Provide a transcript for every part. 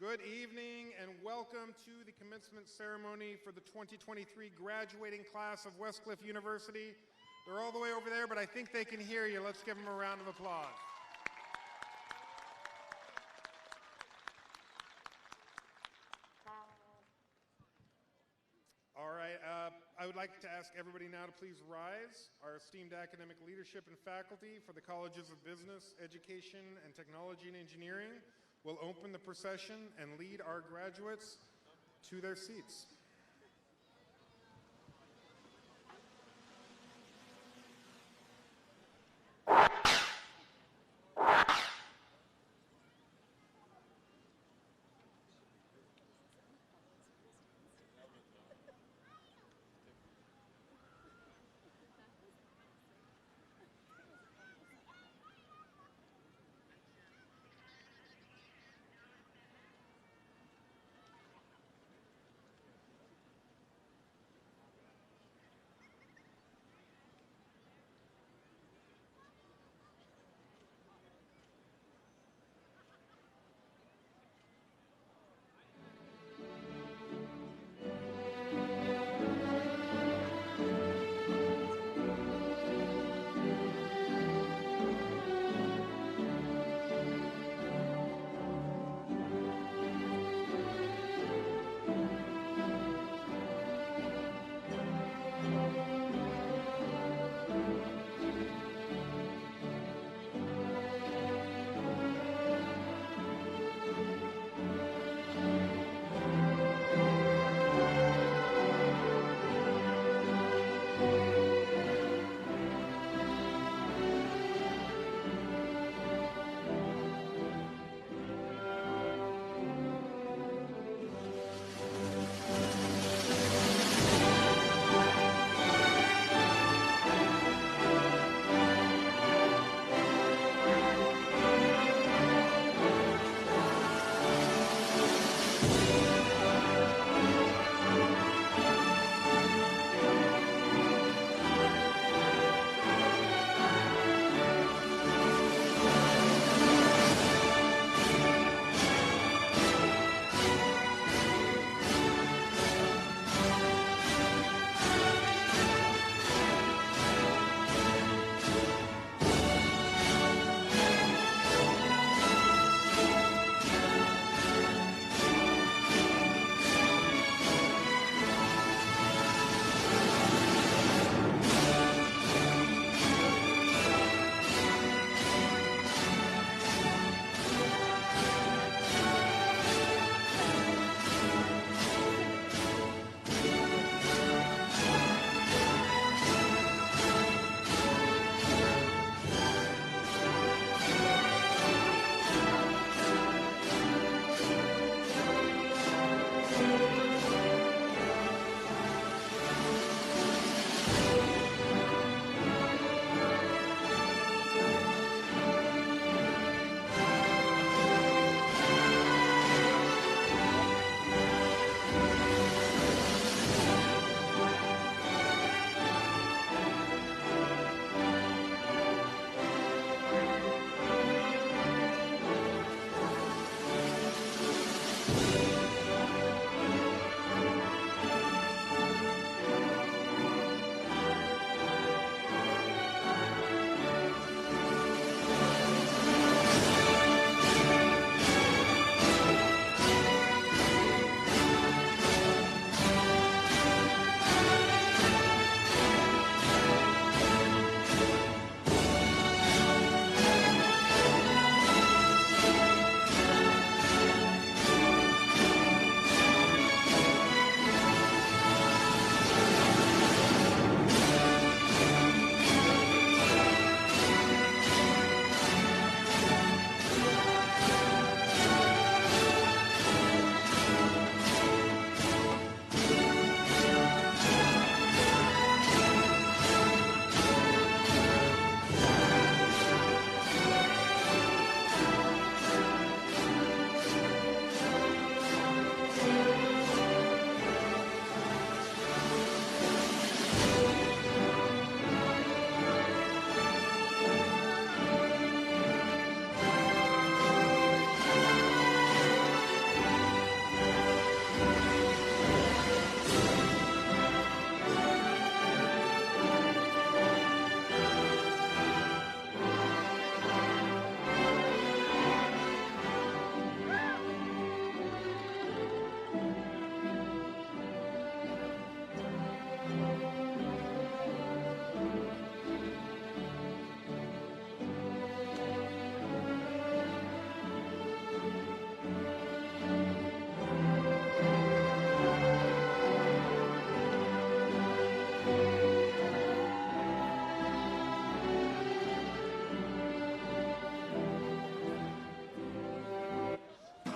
Good evening and welcome to the commencement ceremony for the 2023 graduating class of Westcliff University. They're all the way over there, but I think they can hear you. Let's give them a round of applause. All right, I would like to ask everybody now to please rise. Our esteemed academic leadership and faculty for the Colleges of Business, Education, and Technology and Engineering will open the procession and lead our graduates to their seats.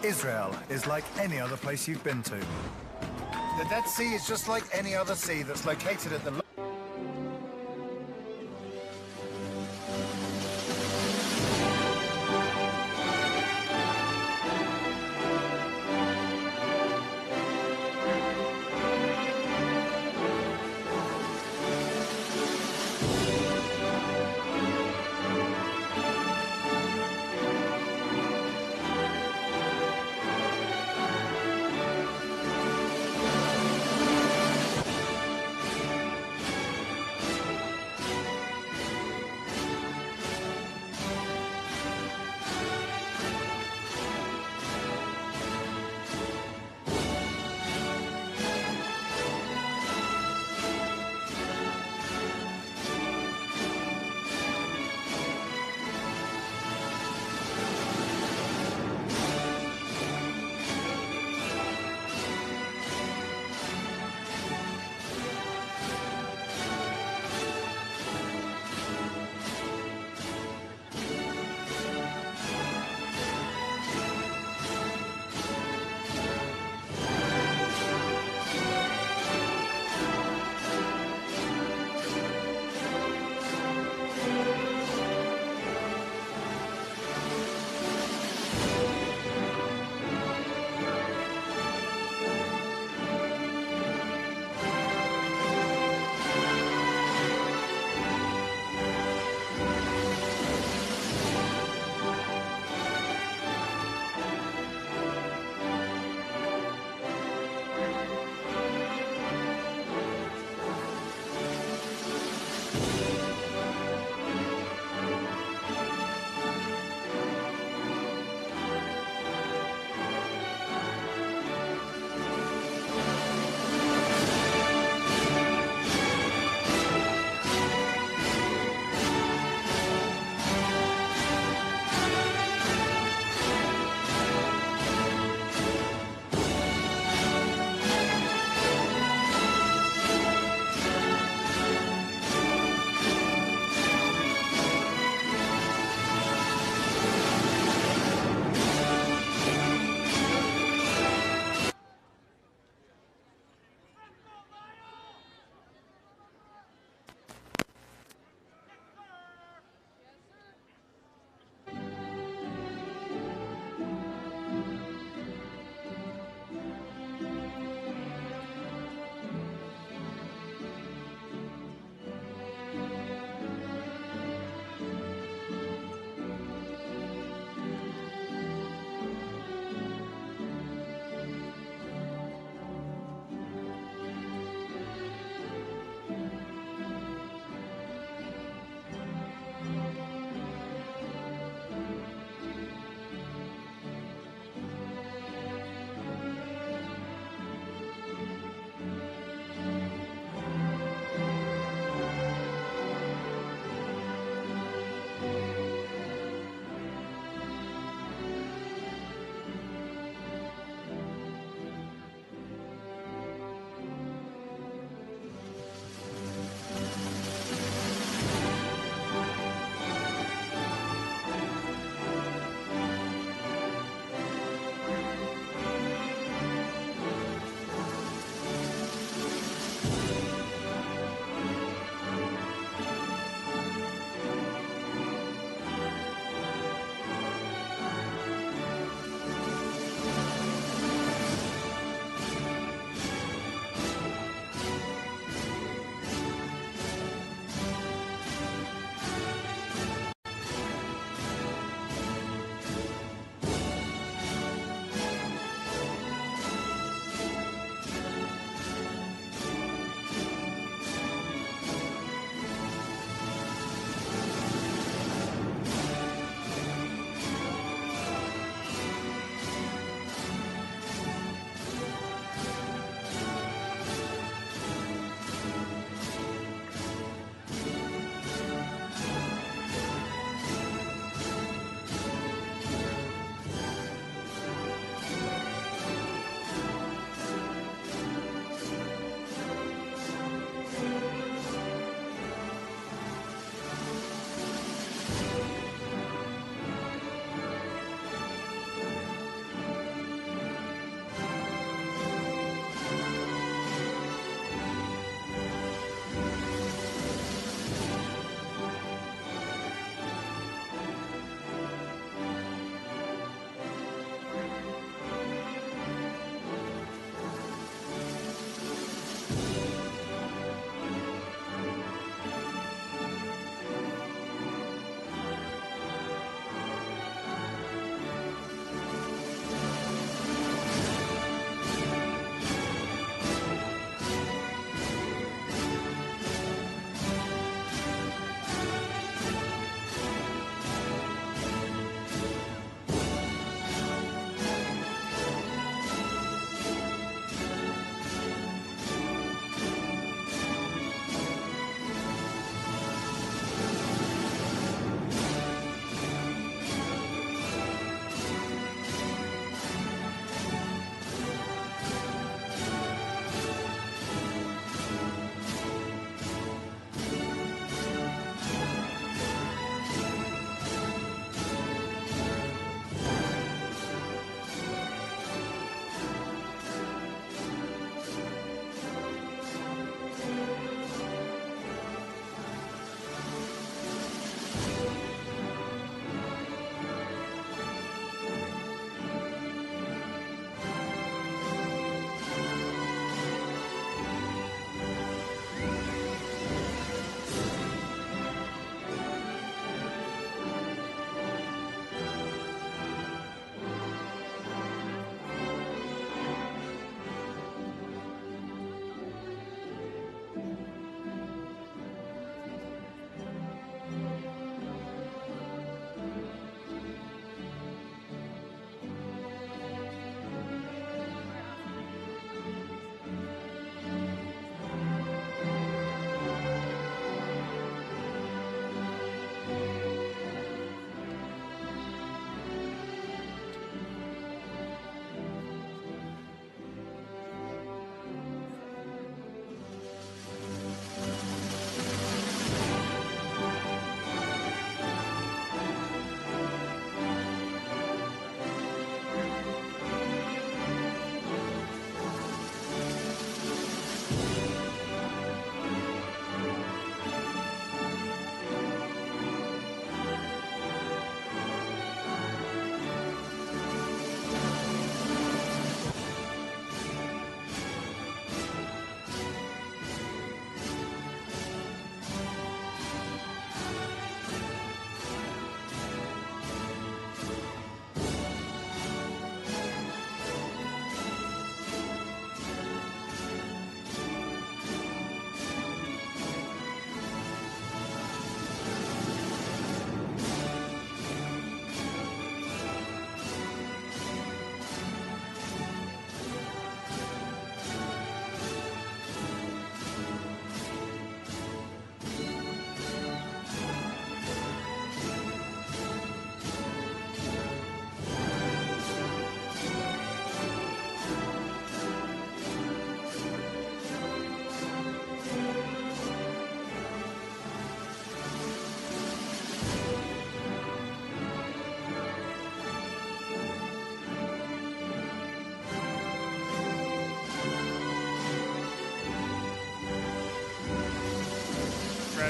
Israel is like any other place you've been to. The Dead Sea is just like any other sea that's located at the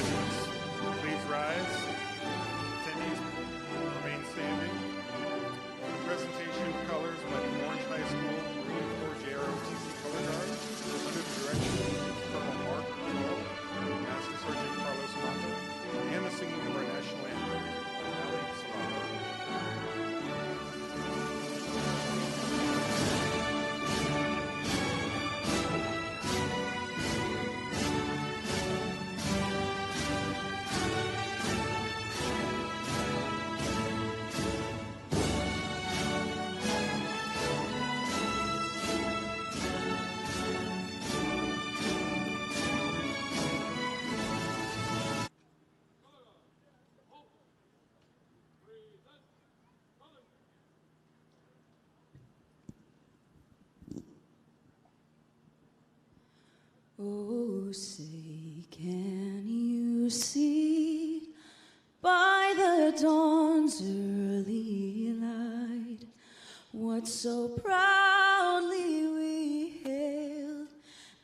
graduates, please rise. Attendees, remain standing. The presentation of colors by the Orange High School Marine Corps JROTC Color Guard under the direction of Colonel Mark Joel, Master Sergeant Carlos Mata, and the singing of our national anthem, Ali Salama. Oh, say, can you see by the dawn's early light what so proudly we hailed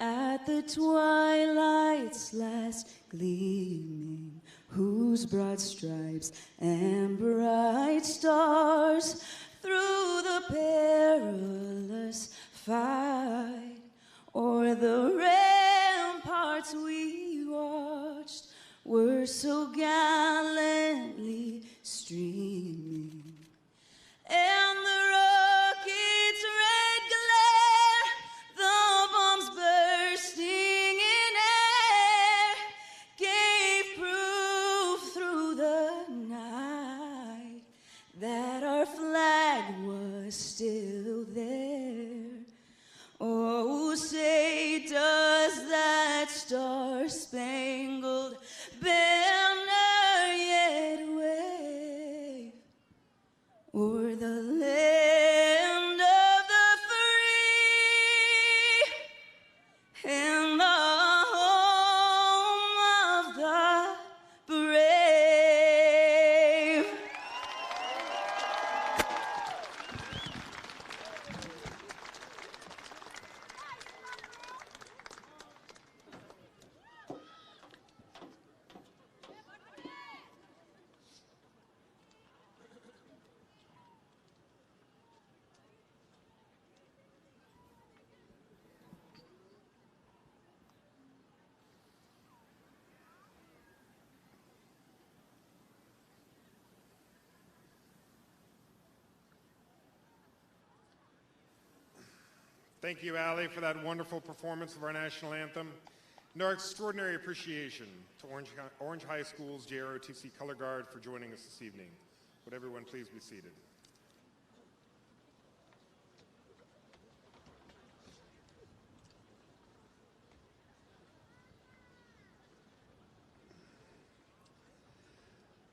at the twilight's last gleaming, whose broad stripes and bright stars through the perilous fight o'er the ramparts we watched were so gallantly streaming, and the rocket's red glare, the bombs bursting in air, gave proof through the night that our flag was still there. Oh, say, does that star-spangled banner yet wave o'er the land of the free and the home of the brave? Thank you, Ali, for that wonderful performance of our national anthem, and our extraordinary appreciation to Orange High School's JROTC Color Guard for joining us this evening. Would everyone please be seated?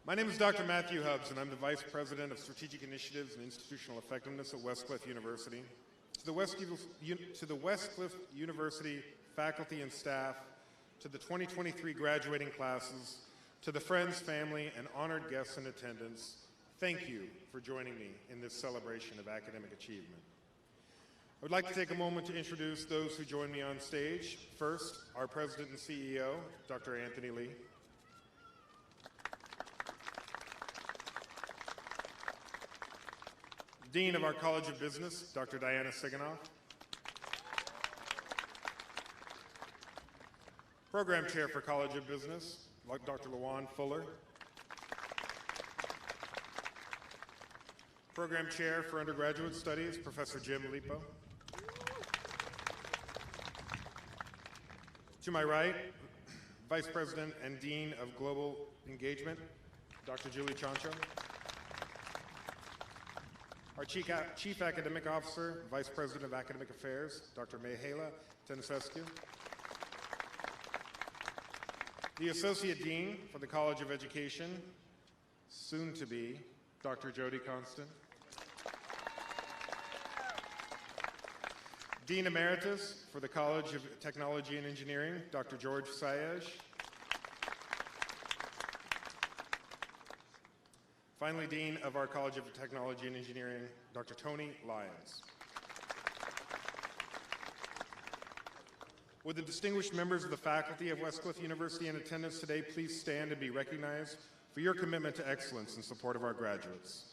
My name is Dr. Matthew Hubbs, and I'm the Vice President of Strategic Initiatives and Institutional Effectiveness at Westcliff University. To the Westcliff University faculty and staff, to the 2023 graduating classes, to the friends, family, and honored guests in attendance, thank you for joining me in this celebration of academic achievement. I would like to take a moment to introduce those who join me on stage. First, our President and CEO, Dr. Anthony Lee. Dean of our College of Business, Dr. Diana Siganoff. Program Chair for College of Business, Dr. Lawan Fuller. Program Chair for Undergraduate Studies, Professor Jim Lipo. To my right, Vice President and Dean of Global Engagement, Dr. Julie Chancho. Our Chief Academic Officer, Vice President of Academic Affairs, Dr. Mihaela Tănăsescu. The Associate Dean for the College of Education, soon to be Dr. Jody Constant. Dean Emeritus for the College of Technology and Engineering, Dr. George Sayej. Finally, Dean of our College of Technology and Engineering, Dr. Tony Lyons. Would the distinguished members of the faculty of Westcliff University in attendance today please stand and be recognized for your commitment to excellence in support of our graduates.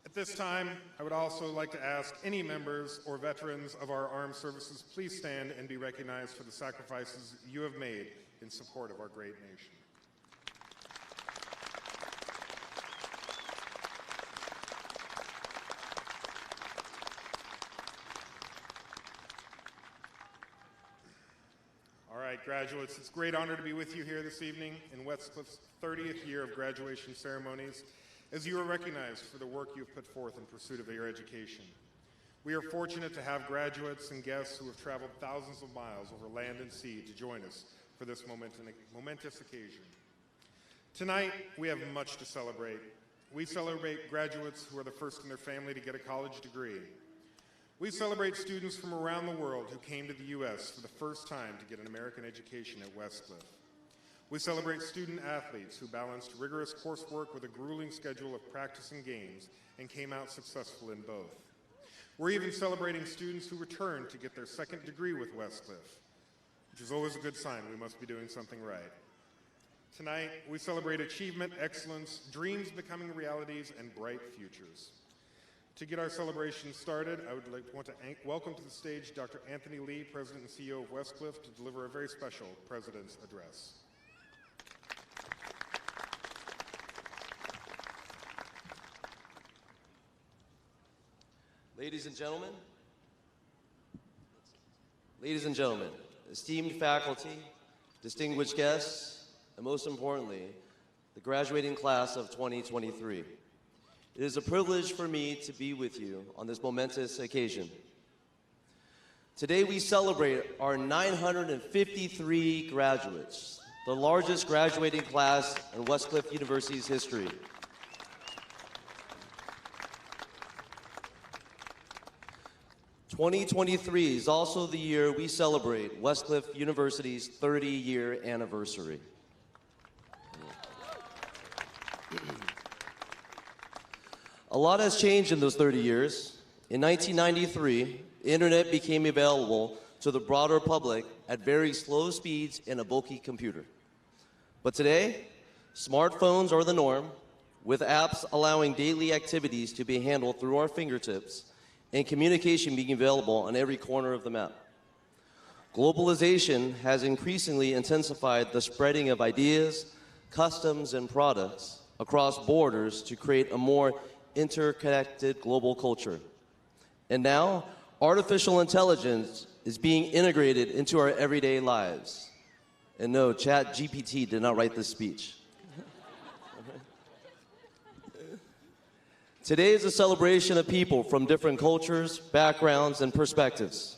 At this time, I would also like to ask any members or veterans of our armed services, please stand and be recognized for the sacrifices you have made in support of our great nation. All right, graduates, it's a great honor to be with you here this evening in Westcliff's 30th year of graduation ceremonies, as you are recognized for the work you've put forth in pursuit of your education. We are fortunate to have graduates and guests who have traveled thousands of miles over land and sea to join us for this momentous occasion. Tonight, we have much to celebrate. We celebrate graduates who are the first in their family to get a college degree. We celebrate students from around the world who came to the U.S. for the first time to get an American education at Westcliff. We celebrate student athletes who balanced rigorous coursework with a grueling schedule of practice and games and came out successful in both. We're even celebrating students who returned to get their second degree with Westcliff, which is always a good sign we must be doing something right. Tonight, we celebrate achievement, excellence, dreams becoming realities, and bright futures. To get our celebration started, I would want to welcome to the stage Dr. Anthony Lee, President and CEO of Westcliff, to deliver a very special President's Address. Ladies and gentlemen, esteemed faculty, distinguished guests, and most importantly, the graduating class of 2023. It is a privilege for me to be with you on this momentous occasion. Today we celebrate our 953 graduates, the largest graduating class in Westcliff University's history. "2023 is also the year we celebrate Westcliff University's 30-year anniversary. A lot has changed in those 30 years. In 1993, the internet became available to the broader public at very slow speeds in a bulky computer. But today, smartphones are the norm, with apps allowing daily activities to be handled through our fingertips and communication being available on every corner of the map. Globalization has increasingly intensified the spreading of ideas, customs, and products across borders to create a more interconnected global culture. And now, artificial intelligence is being integrated into our everyday lives. And no, ChatGPT did not write this speech. Today is a celebration of people from different cultures, backgrounds, and perspectives.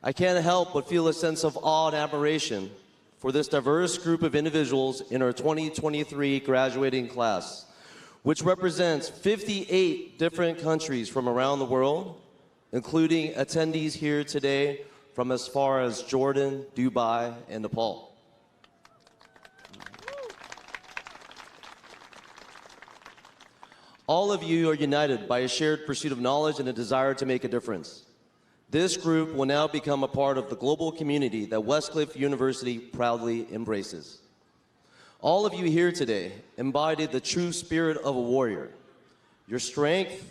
I can't help but feel a sense of awe and admiration for this diverse group of individuals in our 2023 graduating class, which represents 58 different countries from around the world, including attendees here today from as far as Jordan, Dubai, and Nepal. All of you are united by a shared pursuit of knowledge and a desire to make a difference. This group will now become a part of the global community that Westcliff University proudly embraces. All of you here today embody the true spirit of a warrior. Your strength,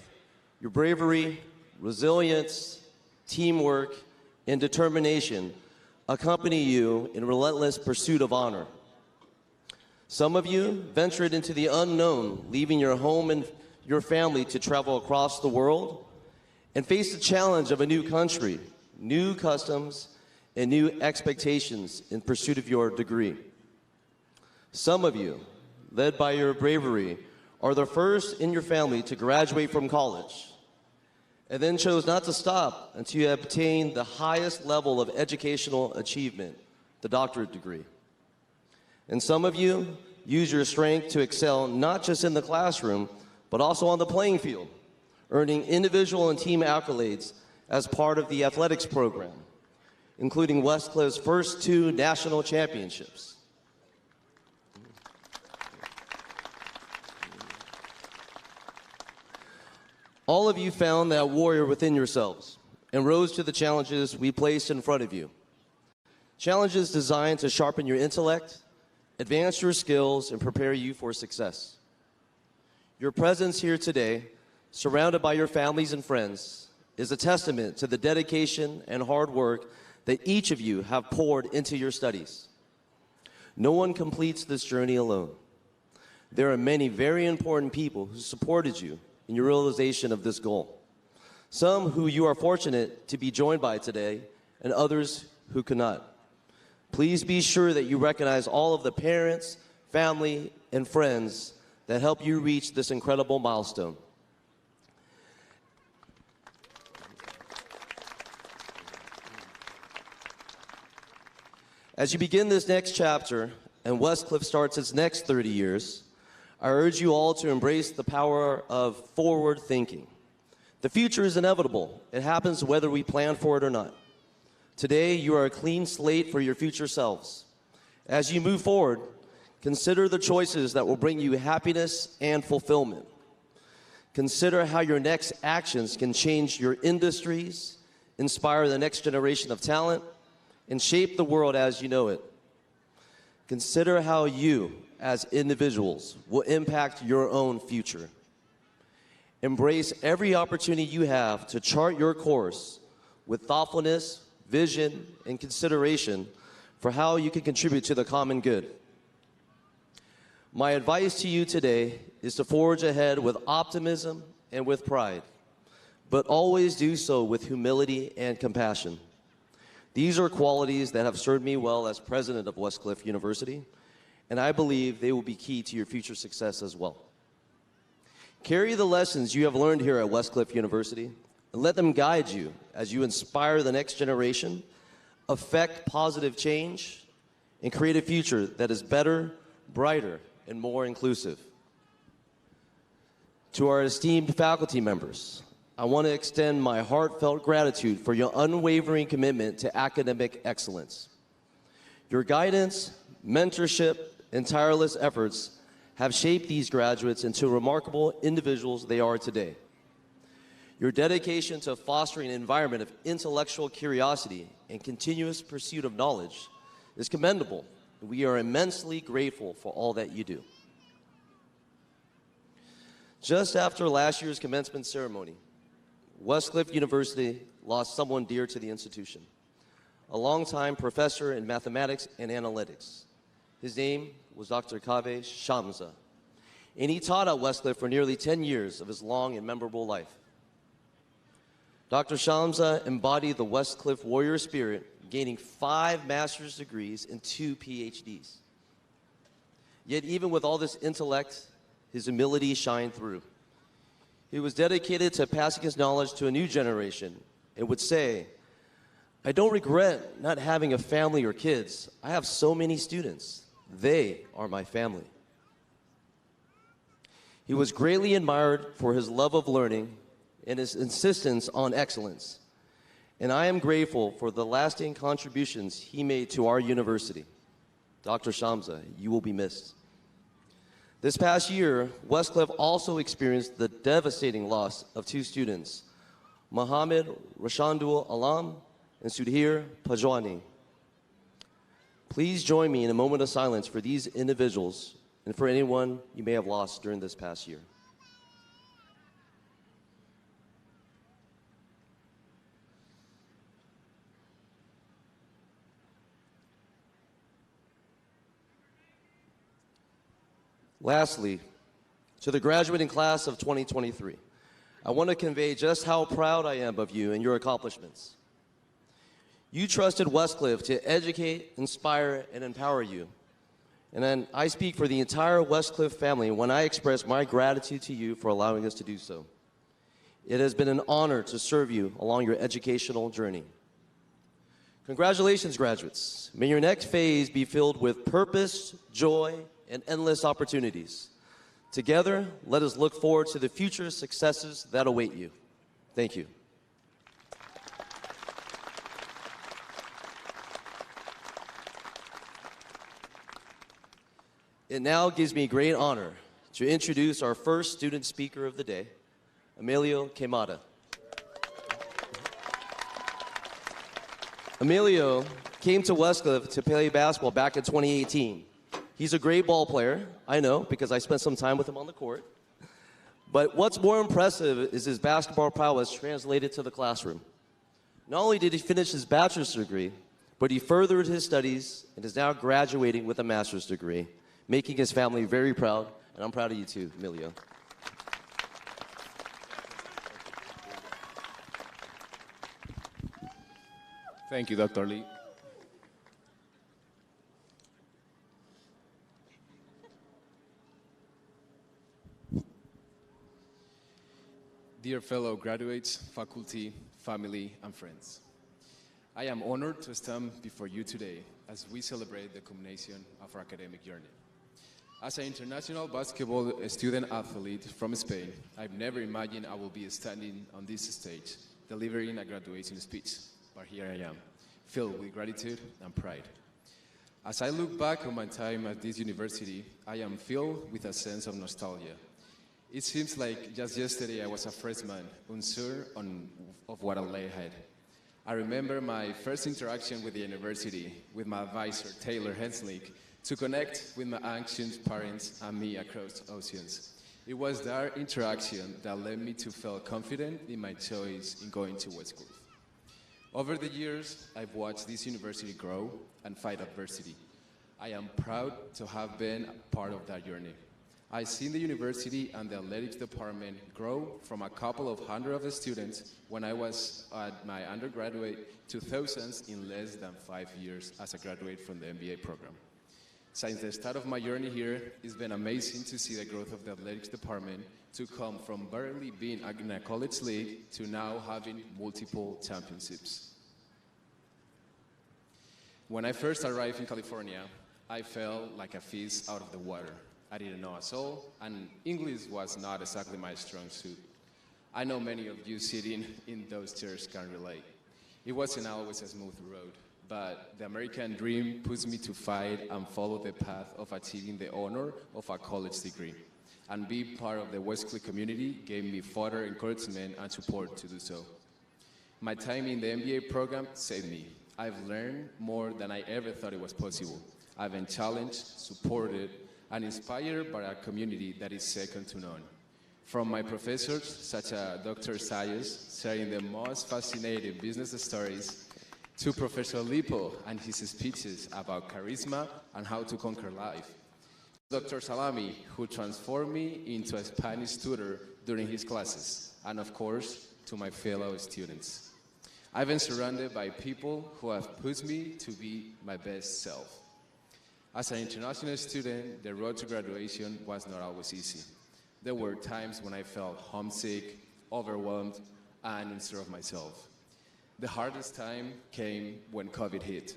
your bravery, resilience, teamwork, and determination accompany you in relentless pursuit of honor. Some of you ventured into the unknown, leaving your home and your family to travel across the world and face the challenge of a new country, new customs, and new expectations in pursuit of your degree. Some of you, led by your bravery, are the first in your family to graduate from college and then chose not to stop until you obtained the highest level of educational achievement, the doctorate degree. And some of you use your strength to excel not just in the classroom, but also on the playing field, earning individual and team accolades as part of the athletics program, including Westcliff's first 2 national championships. All of you found that warrior within yourselves and rose to the challenges we placed in front of you. Challenges designed to sharpen your intellect, advance your skills, and prepare you for success. Your presence here today, surrounded by your families and friends, is a testament to the dedication and hard work that each of you have poured into your studies. No one completes this journey alone. There are many very important people who supported you in your realization of this goal. Some who you are fortunate to be joined by today, and others who could not. Please be sure that you recognize all of the parents, family, and friends that help you reach this incredible milestone. As you begin this next chapter, and Westcliff starts its next 30 years, I urge you all to embrace the power of forward thinking. The future is inevitable. It happens whether we plan for it or not. Today, you are a clean slate for your future selves. As you move forward, consider the choices that will bring you happiness and fulfillment. Consider how your next actions can change your industries, inspire the next generation of talent, and shape the world as you know it. Consider how you, as individuals, will impact your own future. Embrace every opportunity you have to chart your course with thoughtfulness, vision, and consideration for how you can contribute to the common good. My advice to you today is to forge ahead with optimism and with pride, but always do so with humility and compassion. These are qualities that have served me well as president of Westcliff University, and I believe they will be key to your future success as well. Carry the lessons you have learned here at Westcliff University and let them guide you as you inspire the next generation, affect positive change, and create a future that is better, brighter, and more inclusive. To our esteemed faculty members, I want to extend my heartfelt gratitude for your unwavering commitment to academic excellence. Your guidance, mentorship, and tireless efforts have shaped these graduates into remarkable individuals they are today. Your dedication to fostering an environment of intellectual curiosity and continuous pursuit of knowledge is commendable, and we are immensely grateful for all that you do. Just after last year's commencement ceremony, Westcliff University lost someone dear to the institution, a longtime professor in mathematics and analytics. His name was Dr. Kaveh Shamsa, and he taught at Westcliff for nearly 10 years of his long and memorable life. Dr. Shamsa embodied the Westcliff Warrior spirit, gaining 5 master's degrees and 2 PhDs. Yet even with all this intellect, his humility shined through. He was dedicated to passing his knowledge to a new generation and would say, "I don't regret not having a family or kids. I have so many students. They are my family." He was greatly admired for his love of learning and his insistence on excellence. And I am grateful for the lasting contributions he made to our university. Dr. Shamsa, you will be missed. This past year, Westcliff also experienced the devastating loss of 2 students, Mohammed Rashandul Alam and Sudhir Pajwani. Please join me in a moment of silence for these individuals and for anyone you may have lost during this past year. Lastly, to the graduating class of 2023, I want to convey just how proud I am of you and your accomplishments. You trusted Westcliff to educate, inspire, and empower you. And then I speak for the entire Westcliff family when I express my gratitude to you for allowing us to do so. It has been an honor to serve you along your educational journey. Congratulations, graduates. May your next phase be filled with purpose, joy, and endless opportunities. Together, let us look forward to the future successes that await you. Thank you. It now gives me great honor to introduce our first student speaker of the day, Emilio Queimada. Emilio came to Westcliff to play basketball back in 2018. He's a great ball player, I know, because I spent some time with him on the court. But what's more impressive is his basketball prowess translated to the classroom. Not only did he finish his bachelor's degree, but he furthered his studies and is now graduating with a master's degree, making his family very proud, and I'm proud of you too, Emilio. Thank you, Dr. Lee. Dear fellow graduates, faculty, family, and friends, I am honored to stand before you today as we celebrate the culmination of our academic journey. As an international basketball student athlete from Spain, I've never imagined I will be standing on this stage delivering a graduation speech, but here I am, filled with gratitude and pride. As I look back on my time at this university, I am filled with a sense of nostalgia. It seems like just yesterday I was a freshman, unsure of what lay ahead. I remember my first interaction with the university, with my advisor, Taylor Henslick, to connect with my anxious parents and me across oceans. It was that interaction that led me to feel confident in my choice in going to Westcliff. Over the years, I've watched this university grow and fight adversity. I am proud to have been a part of that journey. I've seen the university and the athletics department grow from a couple of hundred of students when I was at my undergraduate to thousands in less than 5 years as a graduate from the MBA program. Since the start of my journey here, it's been amazing to see the growth of the athletics department to come from barely being in a college league to now having multiple championships. When I first arrived in California, I felt like a fish out of the water. I didn't know a soul, and English was not exactly my strong suit. I know many of you sitting in those chairs can relate. It wasn't always a smooth road, but the American dream pushed me to fight and follow the path of achieving the honor of a college degree. And being part of the Westcliff community gave me further encouragement and support to do so. My time in the MBA program saved me. I've learned more than I ever thought it was possible. I've been challenged, supported, and inspired by a community that is second to none. From my professors, such as Dr. Sayers, sharing the most fascinating business stories, to Professor Lipo and his speeches about charisma and how to conquer life. Dr. Salami, who transformed me into a Spanish tutor during his classes, and of course, to my fellow students. I've been surrounded by people who have pushed me to be my best self. As an international student, the road to graduation was not always easy. There were times when I felt homesick, overwhelmed, and unsure of myself. The hardest time came when COVID hit.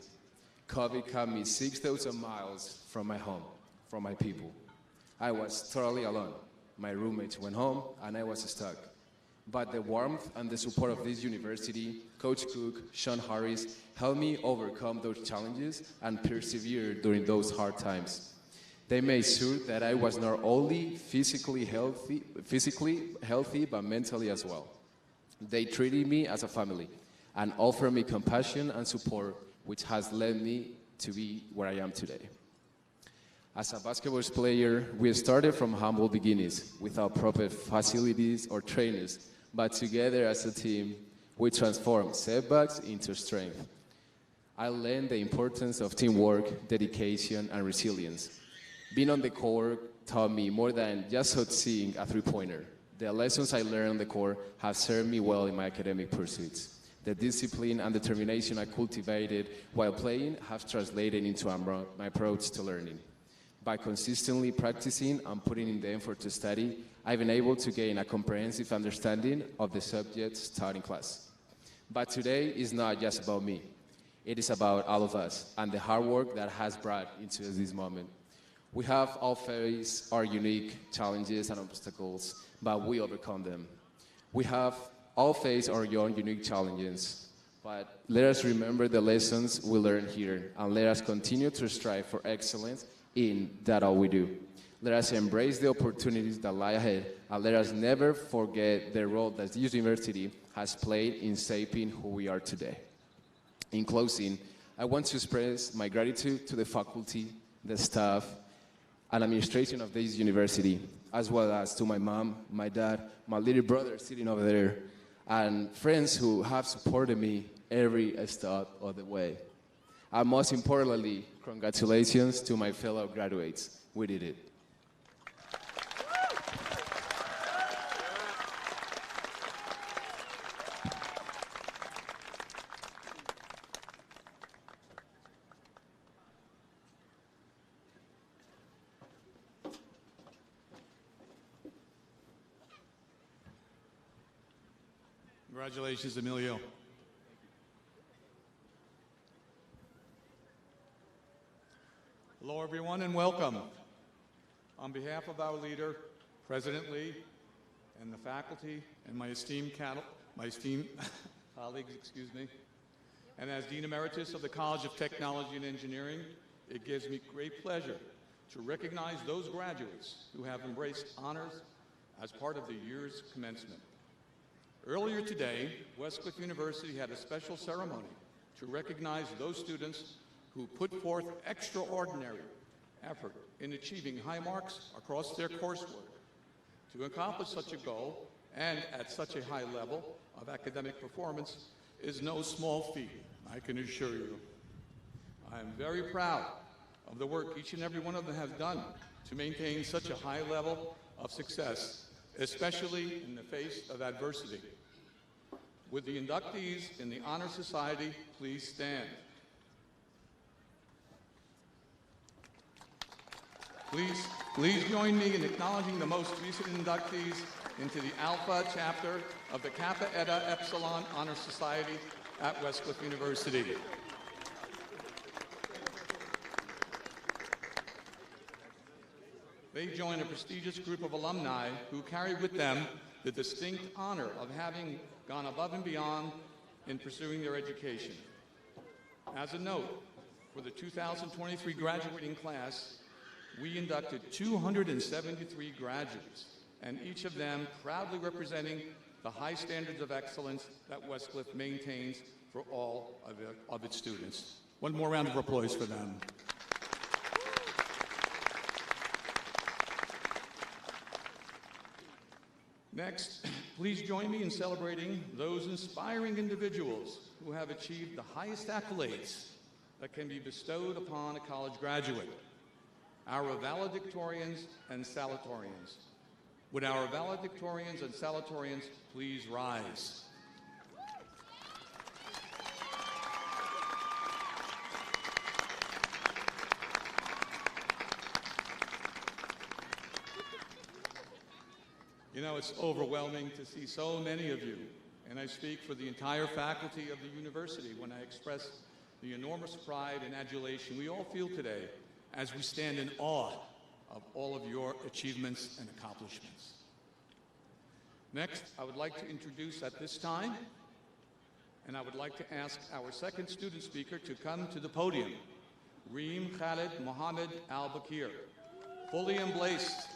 COVID cut me 6,000 miles from my home, from my people. I was totally alone. My roommates went home, and I was stuck. But the warmth and the support of this university, Coach Cook, Sean Harris, helped me overcome those challenges and persevere during those hard times. They made sure that I was not only physically healthy, but mentally as well. They treated me as a family and offered me compassion and support, which has led me to be where I am today. As a basketball player, we started from humble beginnings without proper facilities or trainers, but together as a team, we transformed setbacks into strength. I learned the importance of teamwork, dedication, and resilience. Being on the court taught me more than just succeeding a three-pointer. The lessons I learned on the court have served me well in my academic pursuits. The discipline and determination I cultivated while playing have translated into my approach to learning. By consistently practicing and putting in the effort to study, I've been able to gain a comprehensive understanding of the subjects taught in class. But today is not just about me. It is about all of us and the hard work that has brought into this moment. We have all faced our unique challenges and obstacles, but we overcome them. We have all faced our own unique challenges, but let us remember the lessons we learned here, and let us continue to strive for excellence in that all we do. Let us embrace the opportunities that lie ahead, and let us never forget the role that this university has played in shaping who we are today. In closing, I want to express my gratitude to the faculty, the staff, and administration of this university, as well as to my mom, my dad, my little brother sitting over there, and friends who have supported me every step of the way. And most importantly, congratulations to my fellow graduates. We did it. Congratulations, Emilio. Hello, everyone, and welcome. On behalf of our leader, President Lee, and the faculty, and my esteemed colleagues, and as Dean Emeritus of the College of Technology and Engineering, it gives me great pleasure to recognize those graduates who have embraced honors as part of the year's commencement. Earlier today, Westcliff University had a special ceremony to recognize those students who put forth extraordinary effort in achieving high marks across their coursework. To accomplish such a goal, and at such a high level of academic performance, is no small feat, I can assure you. I am very proud of the work each and every one of them has done to maintain such a high level of success, especially in the face of adversity. Would the inductees in the Honor Society please stand? Please join me in acknowledging the most recent inductees into the Alpha chapter of the Kappa Eta Epsilon Honor Society at Westcliff University. They join a prestigious group of alumni who carry with them the distinct honor of having gone above and beyond in pursuing their education. As a note, for the 2023 graduating class, we inducted 273 graduates, and each of them proudly representing the high standards of excellence that Westcliff maintains for all of its students. One more round of applause for them. Next, please join me in celebrating those inspiring individuals who have achieved the highest accolades that can be bestowed upon a college graduate, our valedictorians and salutatorians. Would our valedictorians and salutatorians please rise? You know, it's overwhelming to see so many of you, and I speak for the entire faculty of the university when I express the enormous pride and adulation we all feel today as we stand in awe of all of your achievements and accomplishments. Next, I would like to introduce at this time, and I would like to ask our second student speaker to come to the podium, Reem Khalid Mohammed Al-Bakir, fully embraced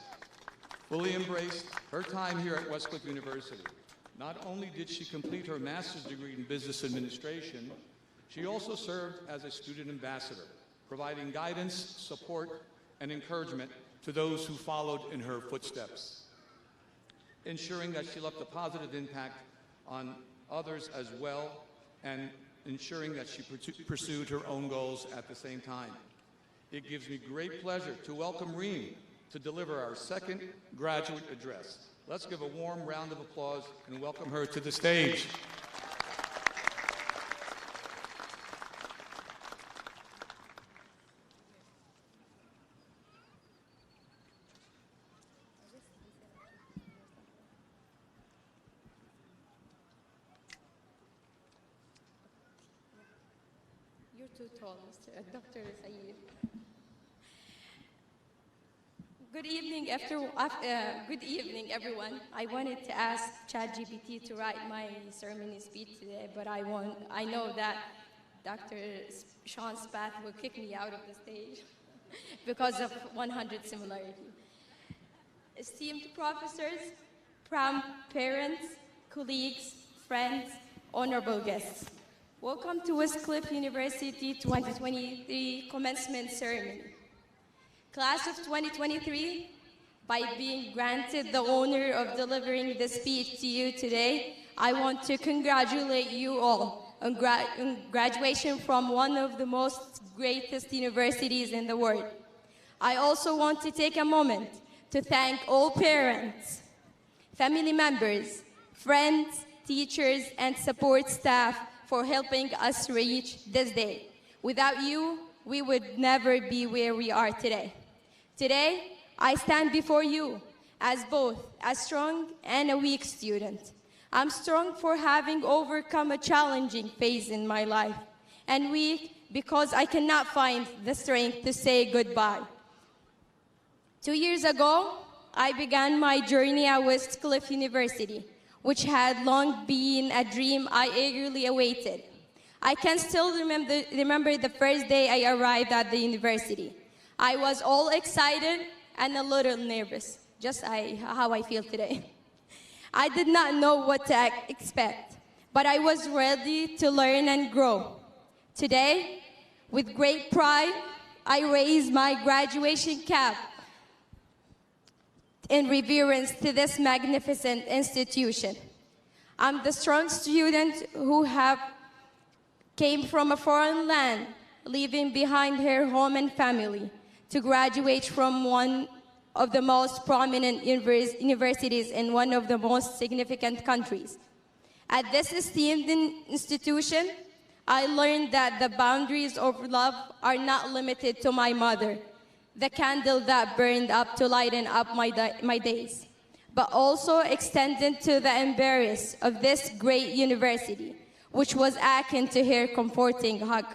her time here at Westcliff University. Not only did she complete her master's degree in business administration, she also served as a student ambassador, providing guidance, support, and encouragement to those who followed in her footsteps, ensuring that she left a positive impact on others as well, and ensuring that she pursued her own goals at the same time. It gives me great pleasure to welcome Reem to deliver our second graduate address. Let's give a warm round of applause and welcome her to the stage. You're too tall, Dr. Saeed. Good evening, everyone. I wanted to ask ChatGPT to write my ceremony speech today, but I know that Dr. Sean Spath will kick me out of the stage because of 100 similarity. esteemed professors, proud parents, colleagues, friends, honorable guests. Welcome to Westcliff University 2023 Commencement Ceremony. Class of 2023, by being granted the honor of delivering this speech to you today, I want to congratulate you all on graduation from one of the most greatest universities in the world. I also want to take a moment to thank all parents, family members, friends, teachers, and support staff for helping us reach this day. Without you, we would never be where we are today. Today, I stand before you as both a strong and a weak student. I'm strong for having overcome a challenging phase in my life, and weak because I cannot find the strength to say goodbye. 2 years ago, I began my journey at Westcliff University, which had long been a dream I eagerly awaited. I can still remember the first day I arrived at the university. I was all excited and a little nervous, just how I feel today. I did not know what to expect, but I was ready to learn and grow. Today, with great pride, I raise my graduation cap in reverence to this magnificent institution. I'm the strong student who came from a foreign land, leaving behind her home and family, to graduate from one of the most prominent universities in one of the most significant countries. At this esteemed institution, I learned that the boundaries of love are not limited to my mother, the candle that burned up to lighten up my days, but also extended to the embrace of this great university, which was akin to her comforting hug.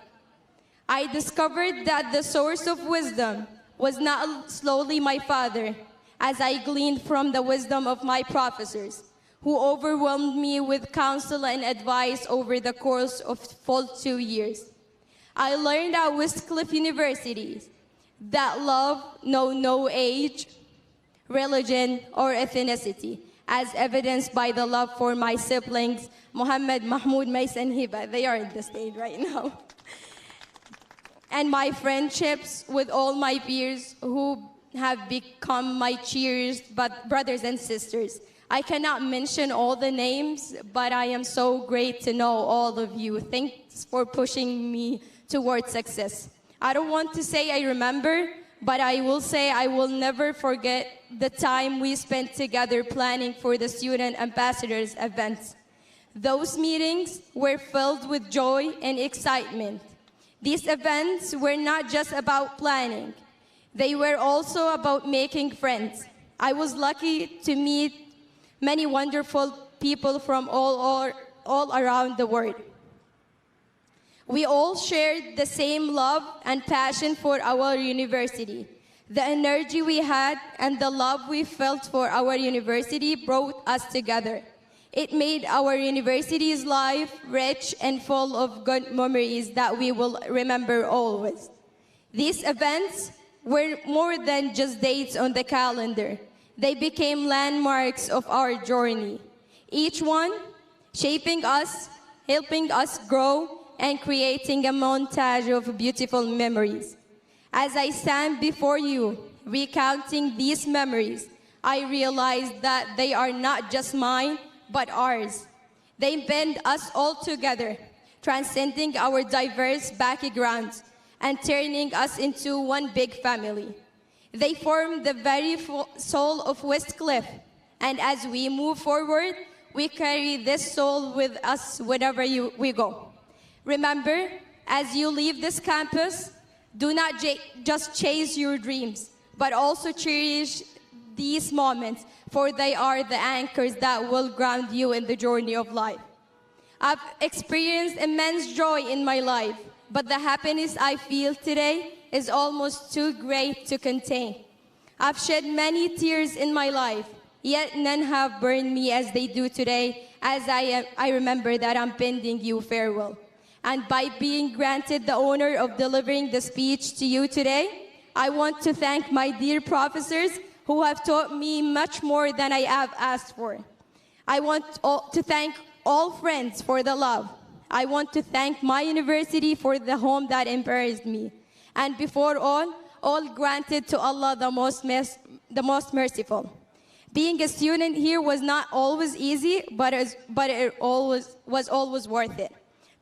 I discovered that the source of wisdom was not solely my father, as I gleaned from the wisdom of my professors, who overwhelmed me with counsel and advice over the course of full 2 years. I learned at Westcliff University that love knows no age, religion, or ethnicity, as evidenced by the love for my siblings, Muhammad, Mahmoud, Mais, and Hiba. They are in the stage right now. And my friendships with all my peers who have become my brothers and sisters. I cannot mention all the names, but I am so great to know all of you. Thanks for pushing me towards success. I don't want to say I remember, but I will say I will never forget the time we spent together planning for the Student Ambassadors events. Those meetings were filled with joy and excitement. These events were not just about planning. They were also about making friends. I was lucky to meet many wonderful people from all around the world. We all shared the same love and passion for our university. The energy we had and the love we felt for our university brought us together. It made our university's life rich and full of good memories that we will remember always. These events were more than just dates on the calendar. They became landmarks of our journey, each one shaping us, helping us grow, and creating a montage of beautiful memories. As I stand before you, recounting these memories, I realize that they are not just mine, but ours. They band us all together, transcending our diverse backgrounds and turning us into one big family. They form the very soul of Westcliff, and as we move forward, we carry this soul with us wherever we go. Remember, as you leave this campus, do not just chase your dreams, but also cherish these moments, for they are the anchors that will ground you in the journey of life. I've experienced immense joy in my life, but the happiness I feel today is almost too great to contain. I've shed many tears in my life, yet none have burned me as they do today, as I remember that I'm bidding you farewell. And by being granted the honor of delivering the speech to you today, I want to thank my dear professors, who have taught me much more than I have asked for. I want to thank all friends for the love. I want to thank my university for the home that embraced me. And before all granted to Allah, the most merciful. Being a student here was not always easy, but it was always worth it.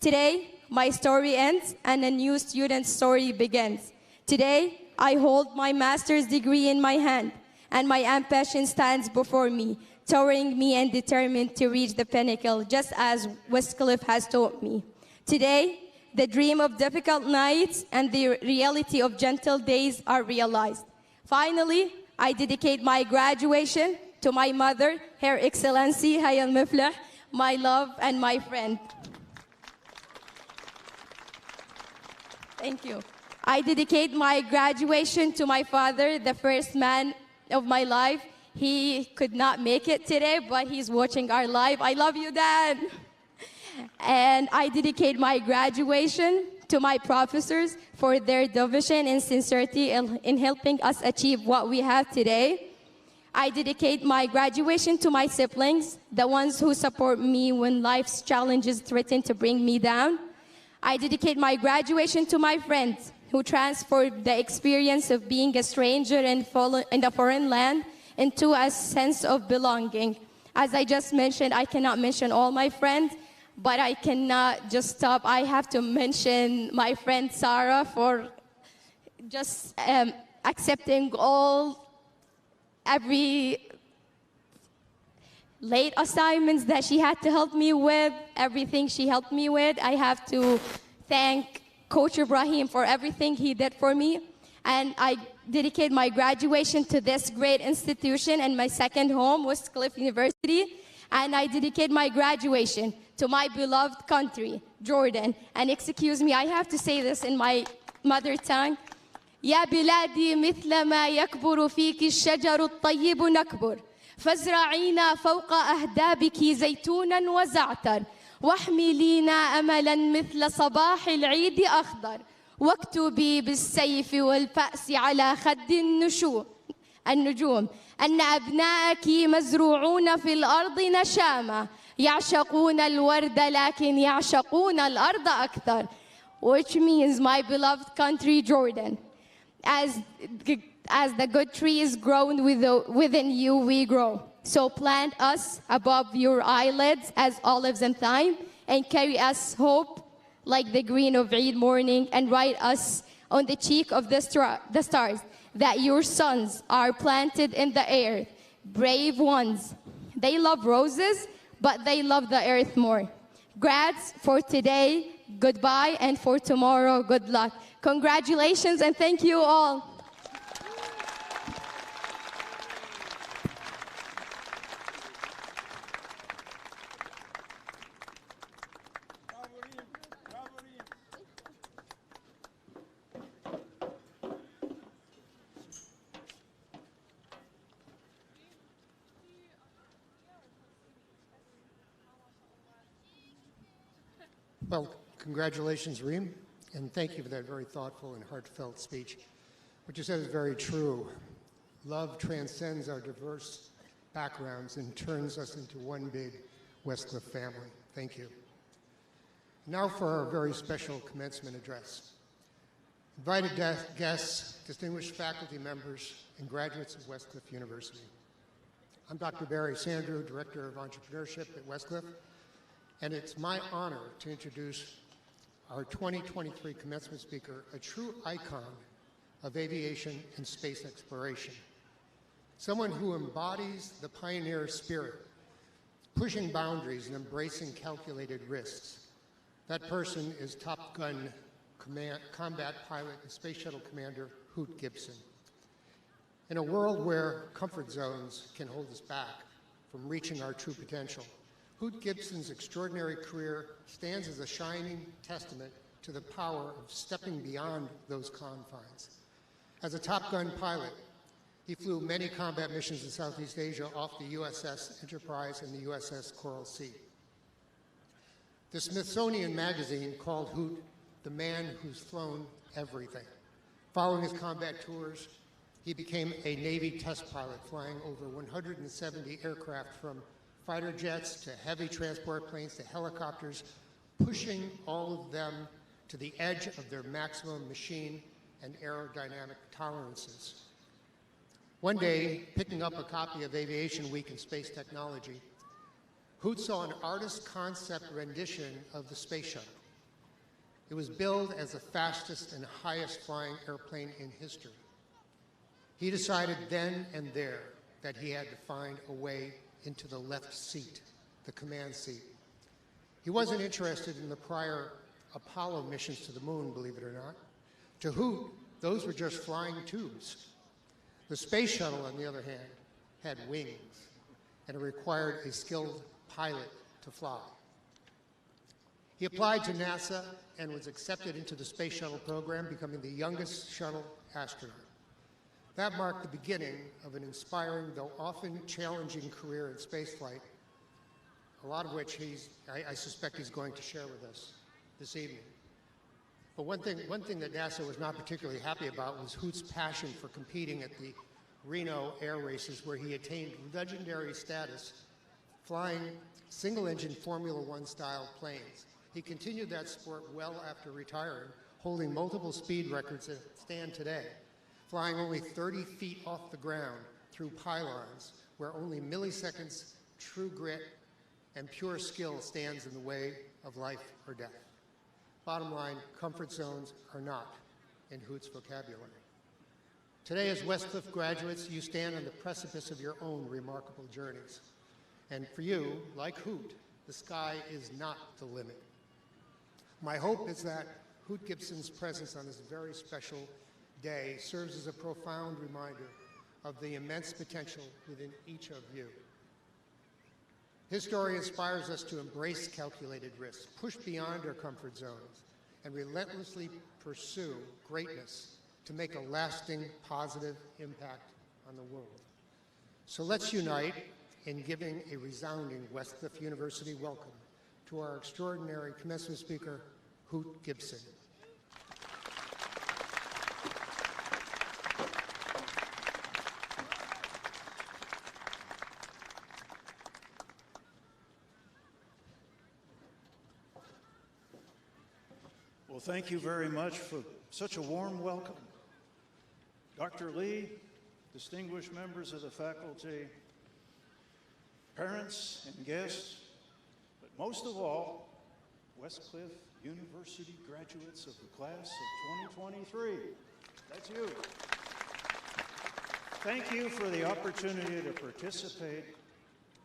Today, my story ends and a new student's story begins. Today, I hold my master's degree in my hand, and my ambition stands before me, towering me and determined to reach the pinnacle, just as Westcliff has taught me. Today, the dream of difficult nights and the reality of gentle days are realized. Finally, I dedicate my graduation to my mother, Her Excellency Hayal Miflah, my love and my friend. Thank you. I dedicate my graduation to my father, the first man of my life. He could not make it today, but he's watching our live. I love you, Dad. And I dedicate my graduation to my professors for their devotion and sincerity in helping us achieve what we have today. I dedicate my graduation to my siblings, the ones who support me when life's challenges threaten to bring me down. I dedicate my graduation to my friends who transformed the experience of being a stranger in a foreign land into a sense of belonging. As I just mentioned, I cannot mention all my friends, but I cannot just stop. I have to mention my friend Sarah for just accepting every late assignments that she had to help me with, everything she helped me with. I have to thank Coach Ibrahim for everything he did for me. And I dedicate my graduation to this great institution and my second home, Westcliff University. And I dedicate my graduation to my beloved country, Jordan. And excuse me, I have to say this in my mother tongue. يا بلادي مثل ما يكبر فيك الشجر الطيب نكبر فازرعينا فوق أهدابك زيتونا وزعتر واحملينا أملا مثل صباح العيد أخضر واكتبي بالسيف والفأس على خد النجوم أن أبناءك مزروعون في الأرض نشامة يعشقون الورد لكن يعشقون الأرض أكثر, which means my beloved country Jordan. As the good tree is grown within you, we grow. So plant us above your eyelids as olives in thyme, and carry us hope like the green of Eid morning, and write us on the cheek of the stars that your sons are planted in the earth, brave ones. They love roses, but they love the earth more. Grads, for today, goodbye, and for tomorrow, good luck. Congratulations and thank you all. Well, congratulations, Reem, and thank you for that very thoughtful and heartfelt speech. What you said is very true. Love transcends our diverse backgrounds and turns us into one big Westcliff family. Thank you. Now for our very special commencement address. Invited guests, distinguished faculty members, and graduates of Westcliff University. I'm Dr. Barry Sandrew, Director of Entrepreneurship at Westcliff, and it's my honor to introduce our 2023 commencement speaker, a true icon of aviation and space exploration. Someone who embodies the pioneer spirit, pushing boundaries and embracing calculated risks. That person is Top Gun combat pilot and space shuttle commander Hoot Gibson. In a world where comfort zones can hold us back from reaching our true potential, Hoot Gibson's extraordinary career stands as a shining testament to the power of stepping beyond those confines. As a Top Gun pilot, he flew many combat missions in Southeast Asia off the USS Enterprise and the USS Coral Sea. The Smithsonian Magazine called Hoot the man who's flown everything. Following his combat tours, He became a Navy test pilot, flying over 170 aircraft, from fighter jets to heavy transport planes to helicopters, pushing all of them to the edge of their maximum machine and aerodynamic tolerances. One day, picking up a copy of Aviation Week in Space Technology, Hoot saw an artist concept rendition of the space shuttle. It was billed as the fastest and highest flying airplane in history. He decided then and there that he had to find a way into the left seat, the command seat. He wasn't interested in the prior Apollo missions to the moon, believe it or not. To Hoot, those were just flying tubes. The space shuttle, on the other hand, had wings, and it required a skilled pilot to fly. He applied to NASA and was accepted into the space shuttle program, becoming the youngest shuttle astronaut. That marked the beginning of an inspiring, though often challenging, career in spaceflight, a lot of which I suspect he's going to share with us this evening. But one thing that NASA was not particularly happy about was Hoot's passion for competing at the Reno air races, where he attained legendary status flying single-engine Formula One style planes. He continued that sport well after retiring, holding multiple speed records that stand today, flying only 30 feet off the ground through pylons where only milliseconds, true grit, and pure skill stands in the way of life or death. Bottom line, comfort zones are not in Hoot's vocabulary. Today, as Westcliff graduates, you stand on the precipice of your own remarkable journeys. And for you, like Hoot, the sky is not the limit. My hope is that Hoot Gibson's presence on this very special day serves as a profound reminder of the immense potential within each of you. His story inspires us to embrace calculated risks, push beyond our comfort zones, and relentlessly pursue greatness to make a lasting positive impact on the world. So let's unite in giving a resounding Westcliff University welcome to our extraordinary commencement speaker, Hoot Gibson. Well, thank you very much for such a warm welcome. Dr. Lee, distinguished members of the faculty, parents and guests, but most of all, Westcliff University graduates of the class of 2023. That's you. Thank you for the opportunity to participate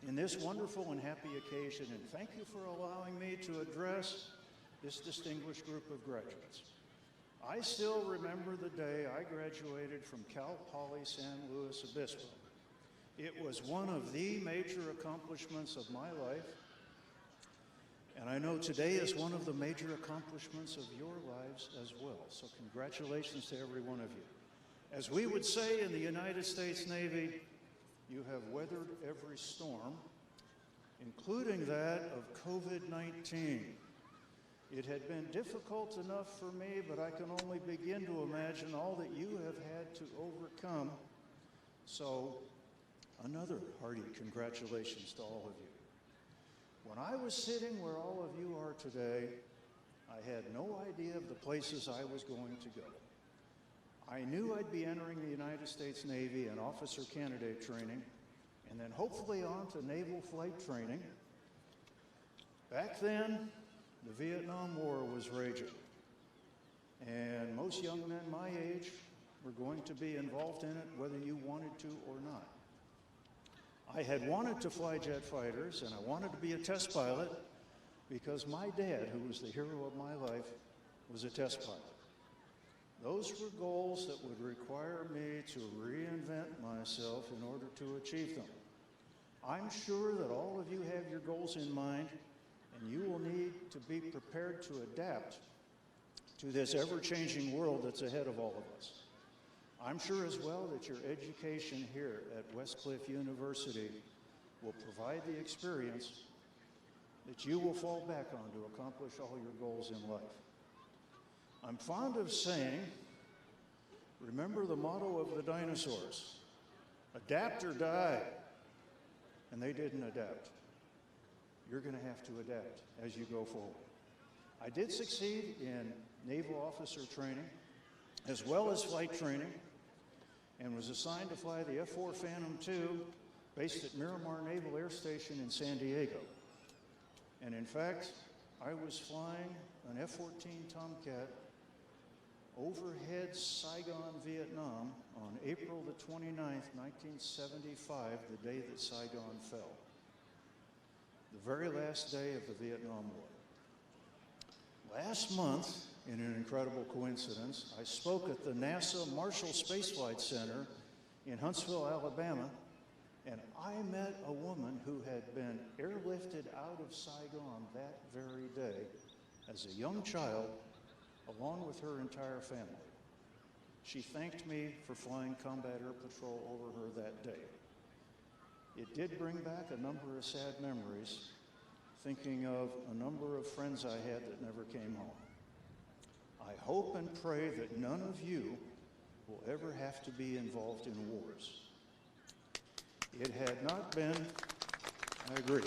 in this wonderful and happy occasion, and thank you for allowing me to address this distinguished group of graduates. I still remember the day I graduated from Cal Poly San Luis Obispo. It was one of the major accomplishments of my life, and I know today is one of the major accomplishments of your lives as well. So congratulations to every one of you. As we would say in the United States Navy, you have weathered every storm, including that of COVID-19. It had been difficult enough for me, but I can only begin to imagine all that you have had to overcome. So, another hearty congratulations to all of you. When I was sitting where all of you are today, I had no idea of the places I was going to go. I knew I'd be entering the United States Navy and officer candidate training, and then hopefully on to naval flight training. Back then, the Vietnam War was raging, and most young men my age were going to be involved in it whether you wanted to or not. I had wanted to fly jet fighters, and I wanted to be a test pilot because my dad, who was the hero of my life, was a test pilot. Those were goals that would require me to reinvent myself in order to achieve them. I'm sure that all of you have your goals in mind, and you will need to be prepared to adapt to this ever-changing world that's ahead of all of us. I'm sure as well that your education here at Westcliff University will provide the experience that you will fall back on to accomplish all your goals in life. I'm fond of saying remember the motto of the dinosaurs: adapt or die. And they didn't adapt. You're going to have to adapt as you go forward. I did succeed in naval officer training as well as flight training, and was assigned to fly the F-4 Phantom II based at Miramar Naval Air Station in San Diego. And in fact, I was flying an F-14 Tomcat overhead Saigon, Vietnam on April the 29th, 1975, the day that Saigon fell. The very last day of the Vietnam War. Last month, in an incredible coincidence, I spoke at the NASA Marshall Space Flight Center in Huntsville, Alabama, and I met a woman who had been airlifted out of Saigon that very day as a young child, along with her entire family. She thanked me for flying Combat Air Patrol over her that day. It did bring back a number of sad memories, thinking of a number of friends I had that never came home. I hope and pray that none of you will ever have to be involved in wars. It had not been, I agree,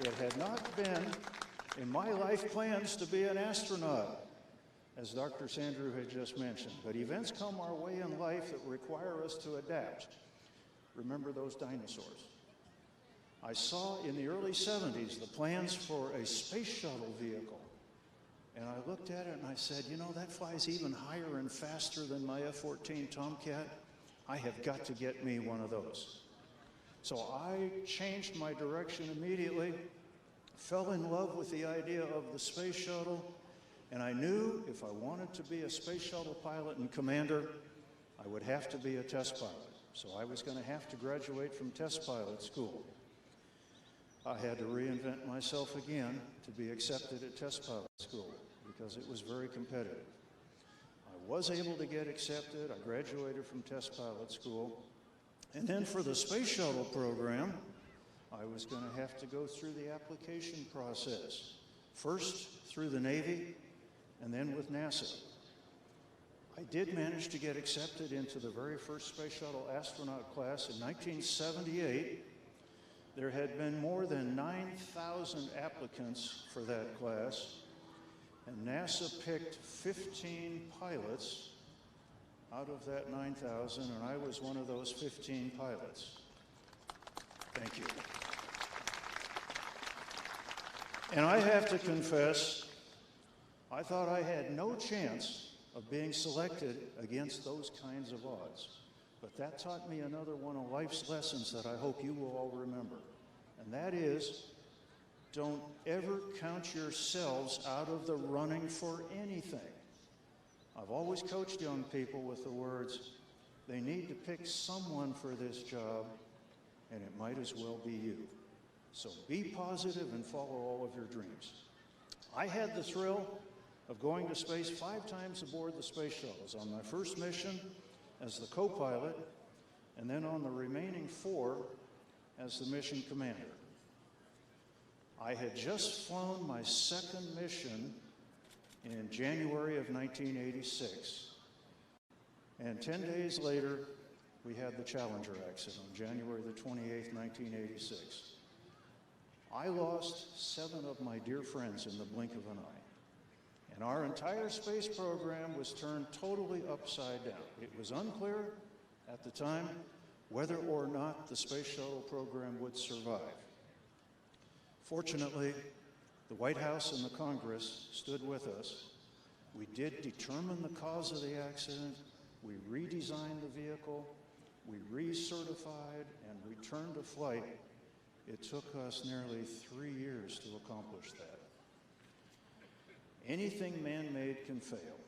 it had not been in my life plans to be an astronaut, as Dr. Sandrew had just mentioned, but events come our way in life that require us to adapt. Remember those dinosaurs. I saw in the early 70s the plans for a space shuttle vehicle, and I looked at it and I said, you know, that flies even higher and faster than my F-14 Tomcat. I have got to get me one of those. So I changed my direction immediately, fell in love with the idea of the space shuttle, and I knew if I wanted to be a space shuttle pilot and commander, I would have to be a test pilot. So I was going to have to graduate from test pilot school. I had to reinvent myself again to be accepted at test pilot school because it was very competitive. I was able to get accepted. I graduated from test pilot school. And then for the space shuttle program, I was going to have to go through the application process. First through the Navy, and then with NASA. I did manage to get accepted into the very first space shuttle astronaut class in 1978. There had been more than 9,000 applicants for that class, and NASA picked 15 pilots out of that 9,000, and I was one of those 15 pilots. Thank you. And I have to confess, I thought I had no chance of being selected against those kinds of odds. But that taught me another one of life's lessons that I hope you will all remember. And that is, don't ever count yourselves out of the running for anything. I've always coached young people with the words, they need to pick someone for this job, and it might as well be you. So be positive and follow all of your dreams. I had the thrill of going to space 5 times aboard the space shuttles. On my first mission as the co-pilot, and then on the remaining 4 as the mission commander. I had just flown my second mission in January of 1986. And 10 days later, we had the Challenger accident on January the 28th, 1986. I lost 7 of my dear friends in the blink of an eye. And our entire space program was turned totally upside down. It was unclear at the time whether or not the space shuttle program would survive. Fortunately, the White House and the Congress stood with us. We did determine the cause of the accident. We redesigned the vehicle. We recertified and returned to flight. It took us nearly 3 years to accomplish that. Anything man-made can fail.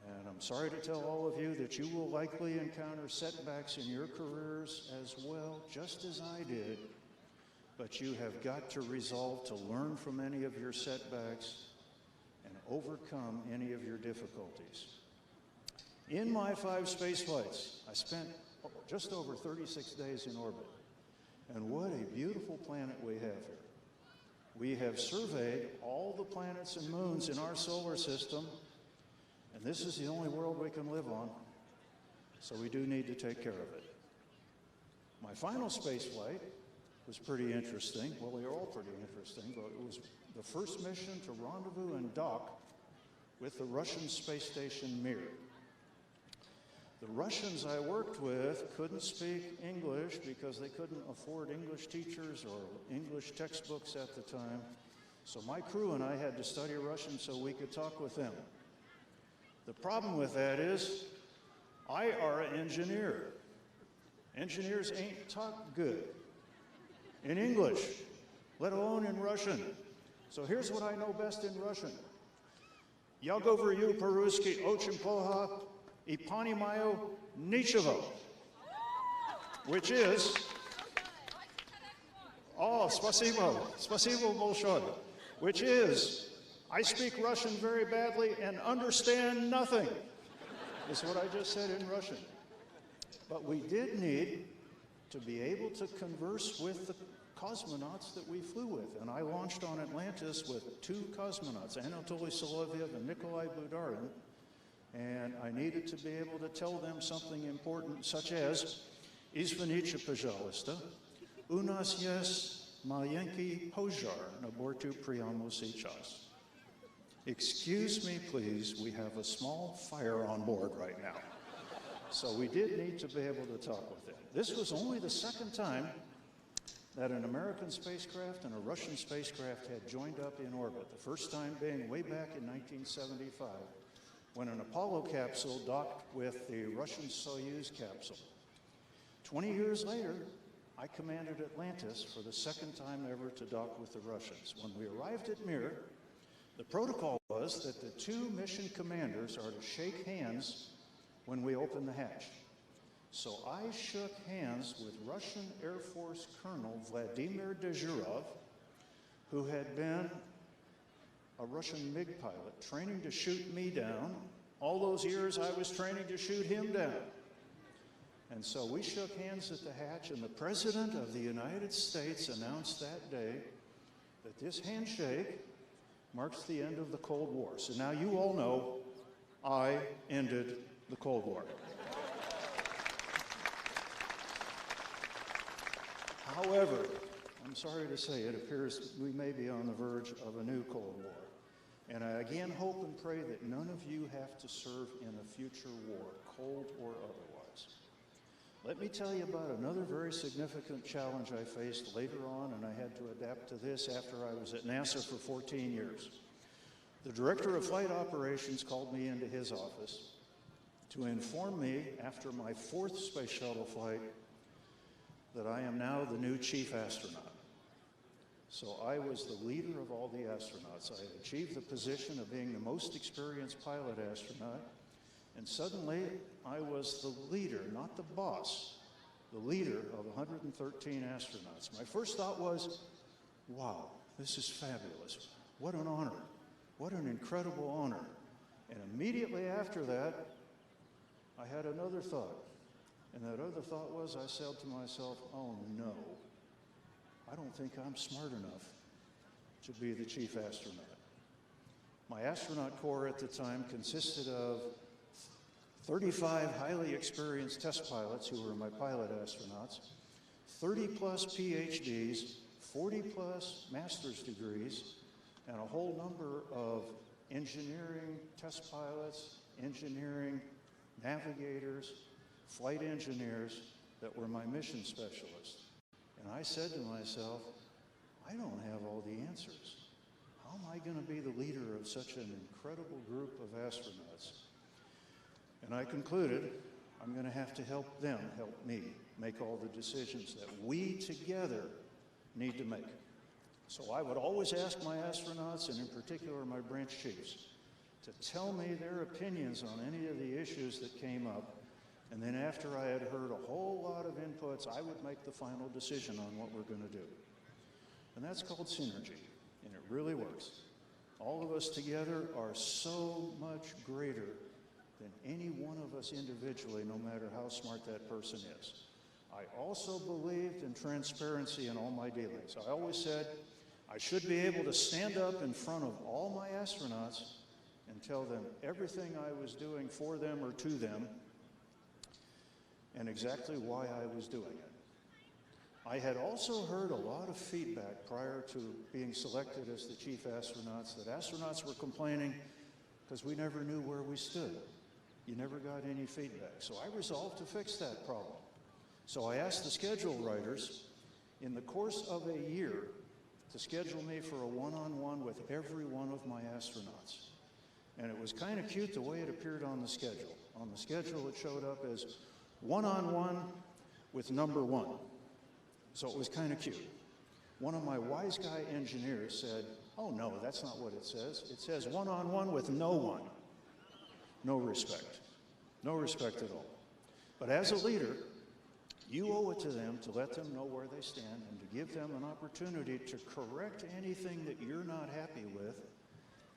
And I'm sorry to tell all of you that you will likely encounter setbacks in your careers as well, just as I did. But you have got to resolve to learn from any of your setbacks and overcome any of your difficulties. In my 5 space flights, I spent just over 36 days in orbit. And what a beautiful planet we have here. We have surveyed all the planets and moons in our solar system, And this is the only world we can live on, so we do need to take care of it. My final space flight was pretty interesting. Well, they were all pretty interesting, but it was the first mission to rendezvous and dock with the Russian space station Mir. The Russians I worked with couldn't speak English because they couldn't afford English teachers or English textbooks at the time. So my crew and I had to study Russian so we could talk with them. The problem with that is, I are an engineer. Engineers ain't taught good in English, let alone in Russian. So here's what I know best in Russian. Я говорю по-русски очень плохо и понимаю ничего, which is, oh, спасибо большое, which is, I speak Russian very badly and understand nothing, is what I just said in Russian. But we did need to be able to converse with the cosmonauts that we flew with. And I launched on Atlantis with 2 cosmonauts, Anatoly Solovyev and Nikolai Budarin. And I needed to be able to tell them something important, such as, Извините, пожалуйста, у нас есть маленький пожар на борту прямо сейчас. Excuse me, please, we have a small fire on board right now. So we did need to be able to talk with them. This was only the second time that an American spacecraft and a Russian spacecraft had joined up in orbit. The first time being way back in 1975, when an Apollo capsule docked with the Russian Soyuz capsule. 20 years later, I commanded Atlantis for the second time ever to dock with the Russians. When we arrived at Mir, the protocol was that the 2 mission commanders are to shake hands when we open the hatch. So I shook hands with Russian Air Force Colonel Vladimir Dezhurov, who had been a Russian MiG pilot training to shoot me down. All those years I was training to shoot him down. And so we shook hands at the hatch, and the President of the United States announced that day that this handshake marks the end of the Cold War. So now you all know I ended the Cold War. However, I'm sorry to say, it appears we may be on the verge of a new Cold War. And I again hope and pray that none of you have to serve in a future war, cold or otherwise. Let me tell you about another very significant challenge I faced later on, and I had to adapt to this after I was at NASA for 14 years. The Director of Flight Operations called me into his office to inform me after my 4th space shuttle flight that I am now the new chief astronaut. So I was the leader of all the astronauts. I had achieved the position of being the most experienced pilot astronaut, and suddenly I was the leader, not the boss, the leader of 113 astronauts. My first thought was, wow, this is fabulous. What an honor. What an incredible honor. And immediately after that, I had another thought. And that other thought was, I said to myself, oh no, I don't think I'm smart enough to be the chief astronaut. My astronaut corps at the time consisted of 35 highly experienced test pilots who were my pilot astronauts, 30 plus PhDs, 40 plus master's degrees, and a whole number of engineering test pilots, engineering navigators, flight engineers that were my mission specialists. And I said to myself, I don't have all the answers. How am I going to be the leader of such an incredible group of astronauts? And I concluded, I'm going to have to help them help me make all the decisions that we together need to make. So I would always ask my astronauts, and in particular my branch chiefs, to tell me their opinions on any of the issues that came up. And then after I had heard a whole lot of inputs, I would make the final decision on what we're going to do. And that's called synergy, and it really works. All of us together are so much greater than any one of us individually, no matter how smart that person is. I also believed in transparency in all my dealings. I always said I should be able to stand up in front of all my astronauts and and tell them everything I was doing for them or to them and exactly why I was doing it. I had also heard a lot of feedback prior to being selected as the chief astronauts that astronauts were complaining because we never knew where we stood. You never got any feedback. So I resolved to fix that problem. So I asked the schedule writers in the course of a year to schedule me for a one-on-one with every one of my astronauts. And it was kind of cute the way it appeared on the schedule. On the schedule, it showed up as one-on-one with number one. So it was kind of cute. One of my wise guy engineers said, "Oh no, that's not what it says. It says one-on-one with no one." No respect. No respect at all. But as a leader, you owe it to them to let them know where they stand and to give them an opportunity to correct anything that you're not happy with,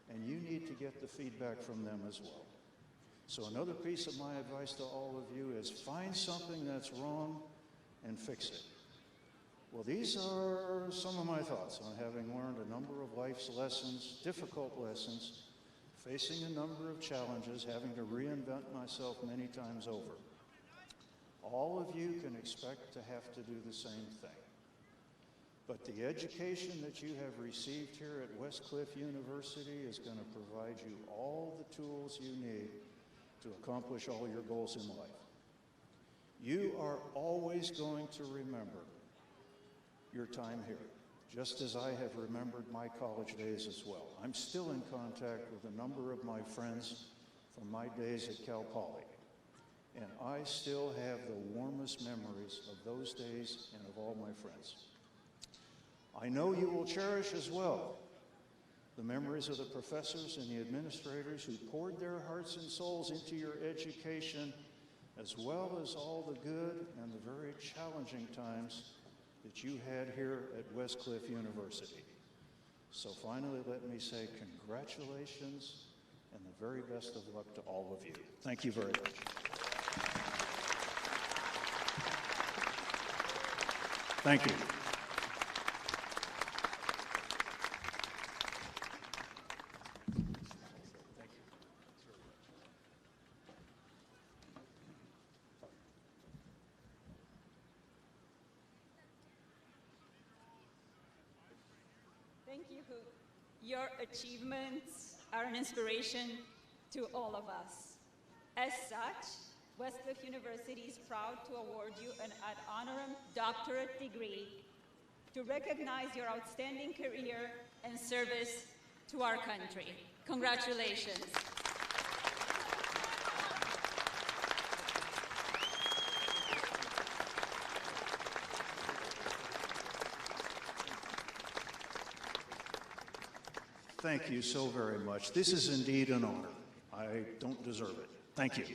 and you need to get the feedback from them as well. So another piece of my advice to all of you is find something that's wrong and fix it. Well, these are some of my thoughts on having learned a number of life's lessons, difficult lessons, facing a number of challenges, having to reinvent myself many times over. All of you can expect to have to do the same thing. But the education that you have received here at Westcliff University is going to provide you all the tools you need to accomplish all your goals in life. You are always going to remember your time here, just as I have remembered my college days as well. I'm still in contact with a number of my friends from my days at Cal Poly, and I still have the warmest memories of those days and of all my friends. I know you will cherish as well the memories of the professors and the administrators who poured their hearts and souls into your education, as well as all the good and the very challenging times that you had here at Westcliff University. So finally, let me say congratulations and the very best of luck to all of you. Thank you very much. Thank you. Thank you. Your achievements are an inspiration to all of us. As such, Westcliff University is proud to award you an ad honorem doctorate degree to recognize your outstanding career and service to our country. Congratulations. Thank you so very much. This is indeed an honor. I don't deserve it. Thank you.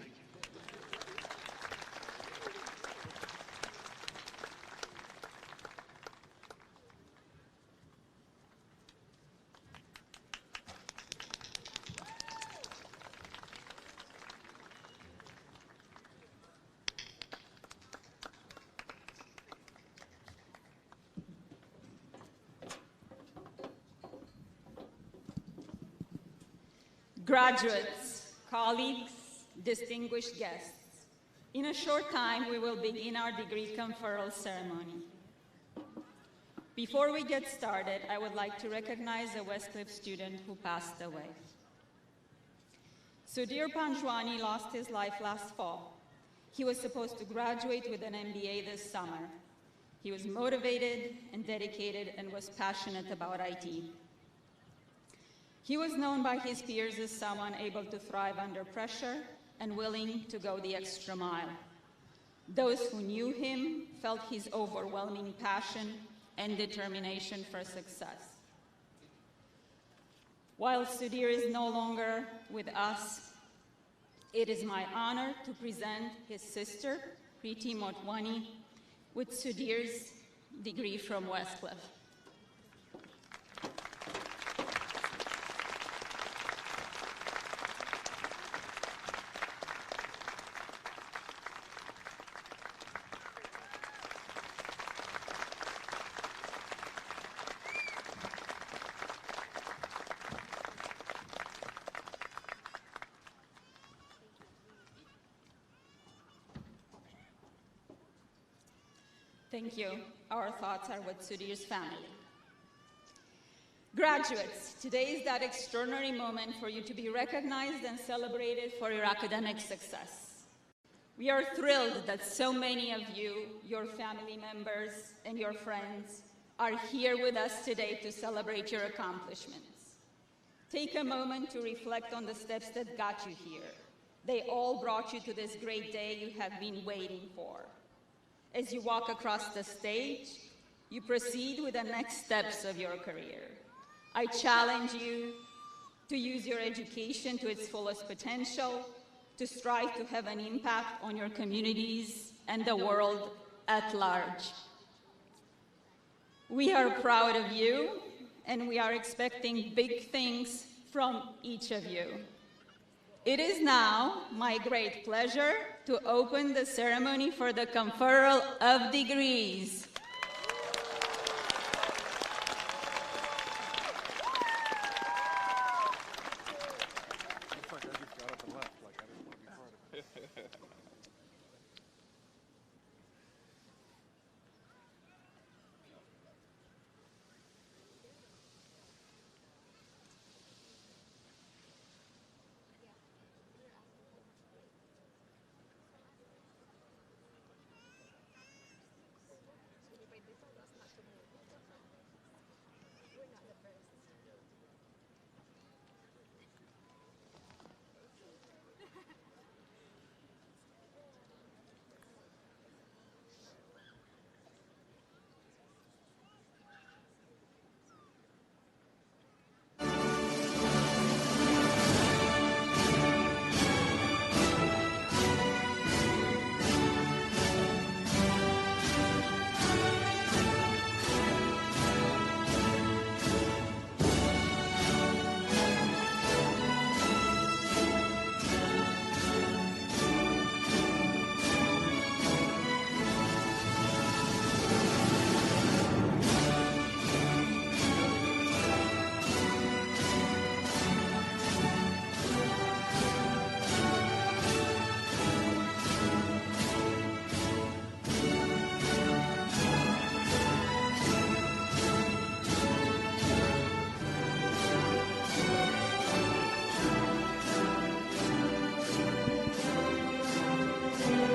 Graduates, colleagues, distinguished guests, in a short time we will begin our degree conferral ceremony. Before we get started, I would like to recognize a Westcliff student who passed away. Sudhir Panjwani lost his life last fall. He was supposed to graduate with an MBA this summer. He was motivated and dedicated and was passionate about IT. He was known by his peers as someone able to thrive under pressure and willing to go the extra mile. Those who knew him felt his overwhelming passion and determination for success. While Sudhir is no longer with us, it is my honor to present his sister, Preeti Motwani, with Sudhir's degree from Westcliff. Thank you. Our thoughts are with Sudhir's family. Graduates, today is that extraordinary moment for you to be recognized and celebrated for your academic success. We are thrilled that so many of you, your family members, and your friends are here with us today to celebrate your accomplishments. Take a moment to reflect on the steps that got you here. They all brought you to this great day you have been waiting for. As you walk across the stage, you proceed with the next steps of your career. I challenge you to use your education to its fullest potential, to strive to have an impact on your communities and the world at large. We are proud of you, and we are expecting big things from each of you. It is now my great pleasure to open the ceremony for the conferral of degrees.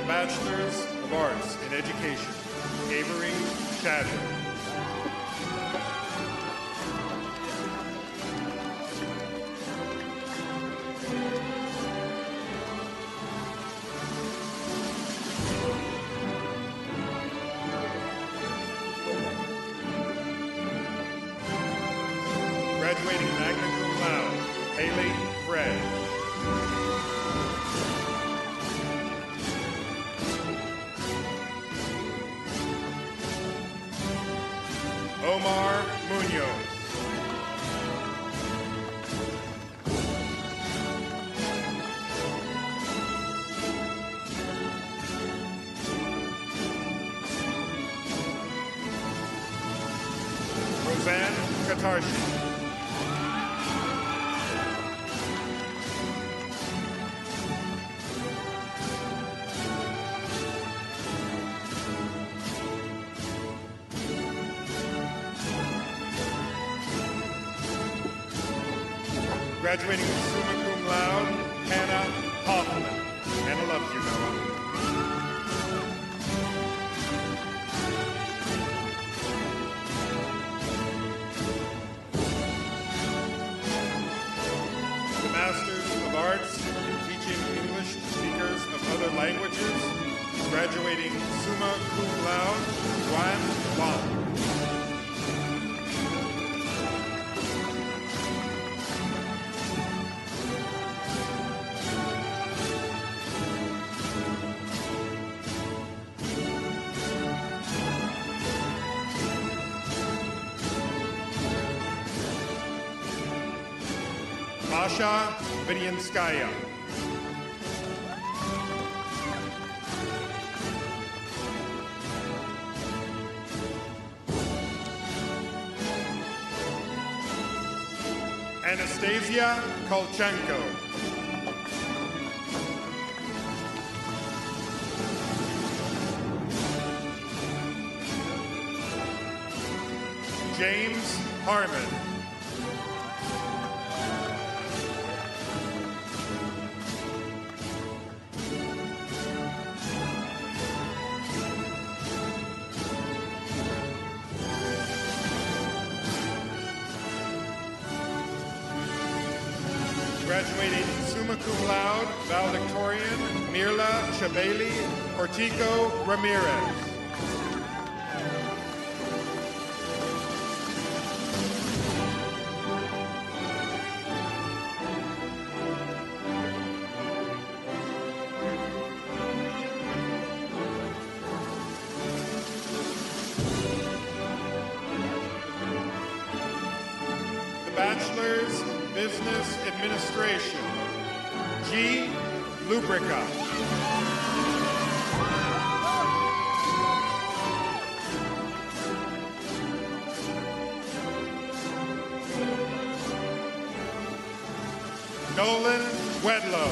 Bachelor's of Arts in Education, Avery Shadler. Graduating magna cum laude, Haley Fred. Omar Munoz. Roseanne Katarshi. Graduating summa cum laude, Hannah Hoffman. Hannah loves you, Noah. The Masters of Arts in Teaching English to Speakers of Other Languages. Graduating summa cum laude, Juan Wang. Masha Vidyanskaya. Anastasia Kolchenko. James Harmon. Graduating summa cum laude, valedictorian, Mirla Chabeli Ortico Ramirez. The Bachelor's Business Administration, G. Lubrica. Nolan Wedlow.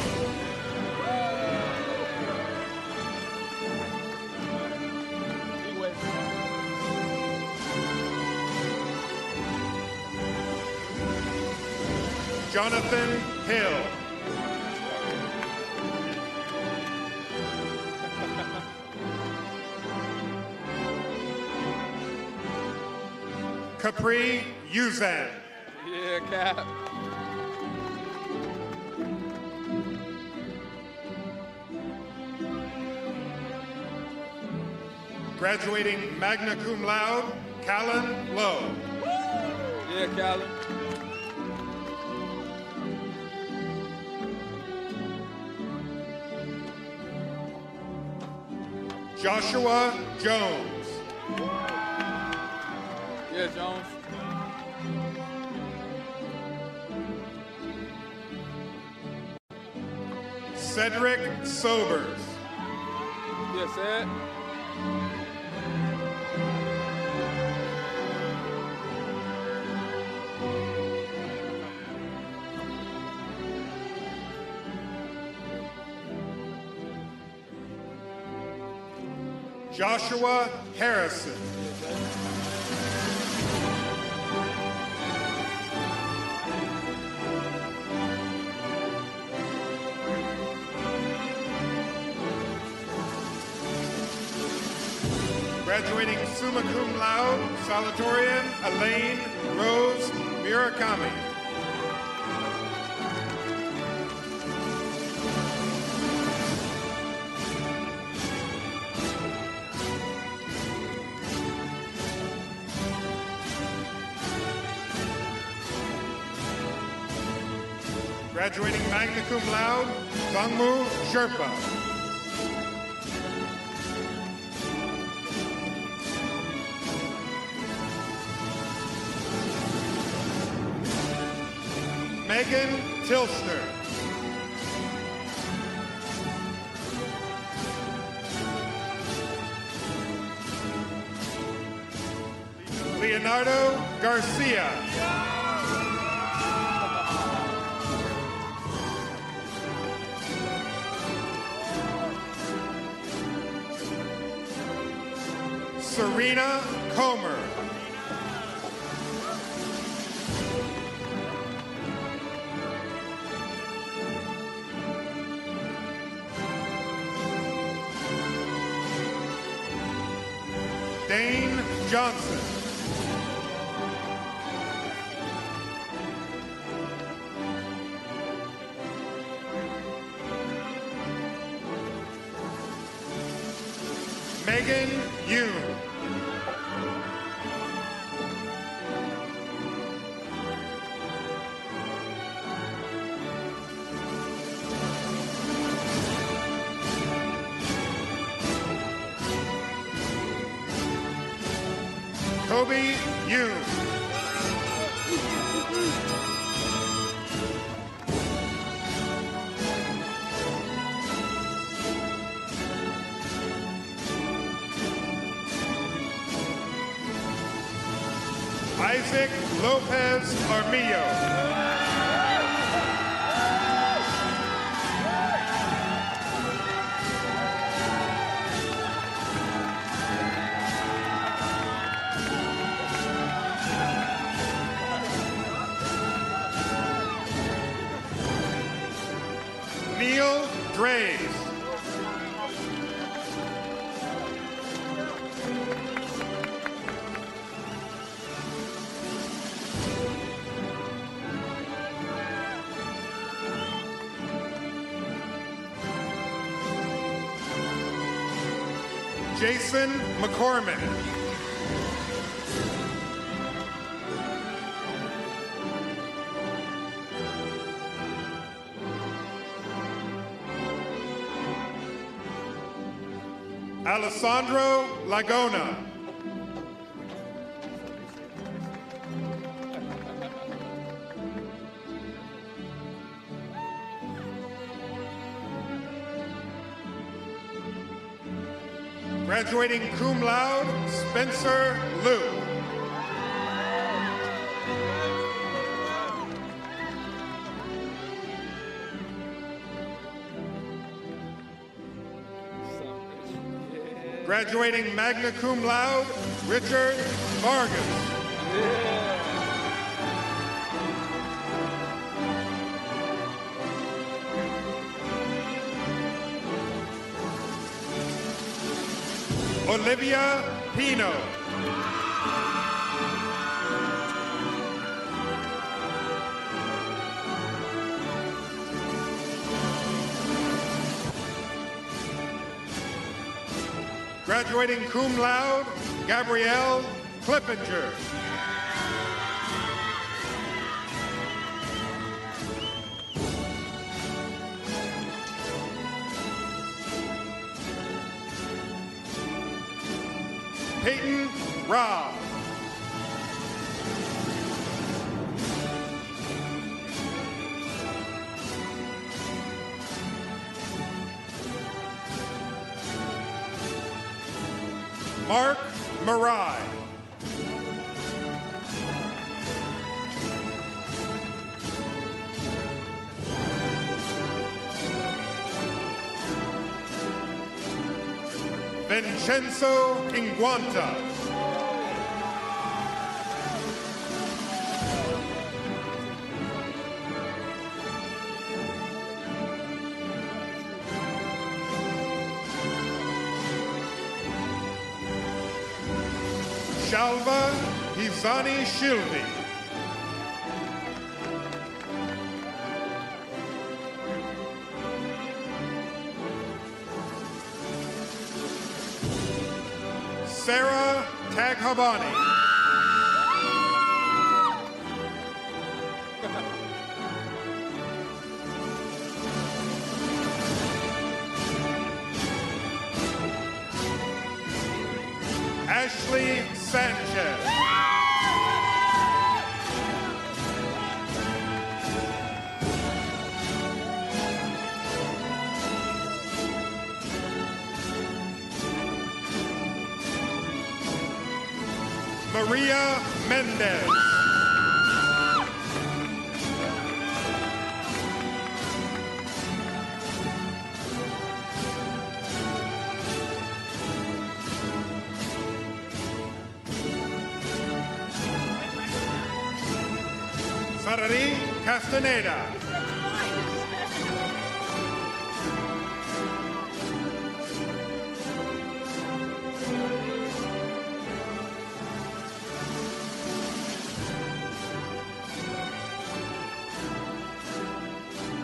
Jonathan Hill. Capri Yuzan. Yeah, Cap. Graduating magna cum laude, Callan Lowe. Yeah, Callan. Joshua Jones. Yeah, Jones. Cedric Sobers. Yes, Ed. Joshua Harrison. Graduating summa cum laude, salutatorian, Elaine Rose Murakami. Graduating magna cum laude, Sangmu Sherpa. Megan Tilshner. Leonardo Garcia. Serena Comer. Dane Johnson. Megan Yoon. Kobe Yoon. Isaac Lopez Armillo. Graves. Jason McCormick. Alessandro Lagona. Graduating cum laude, Spencer Liu. Graduating magna cum laude, Richard Vargas. Olivia Pino. Graduating cum laude, Gabrielle Clippinger. Peyton Robb. Mark Marai. Vincenzo Inguanta. Shalva Hizani Shilvi. Sarah Taghabani. Ashley Sanchez. Maria Mendez. Sarari Castaneda.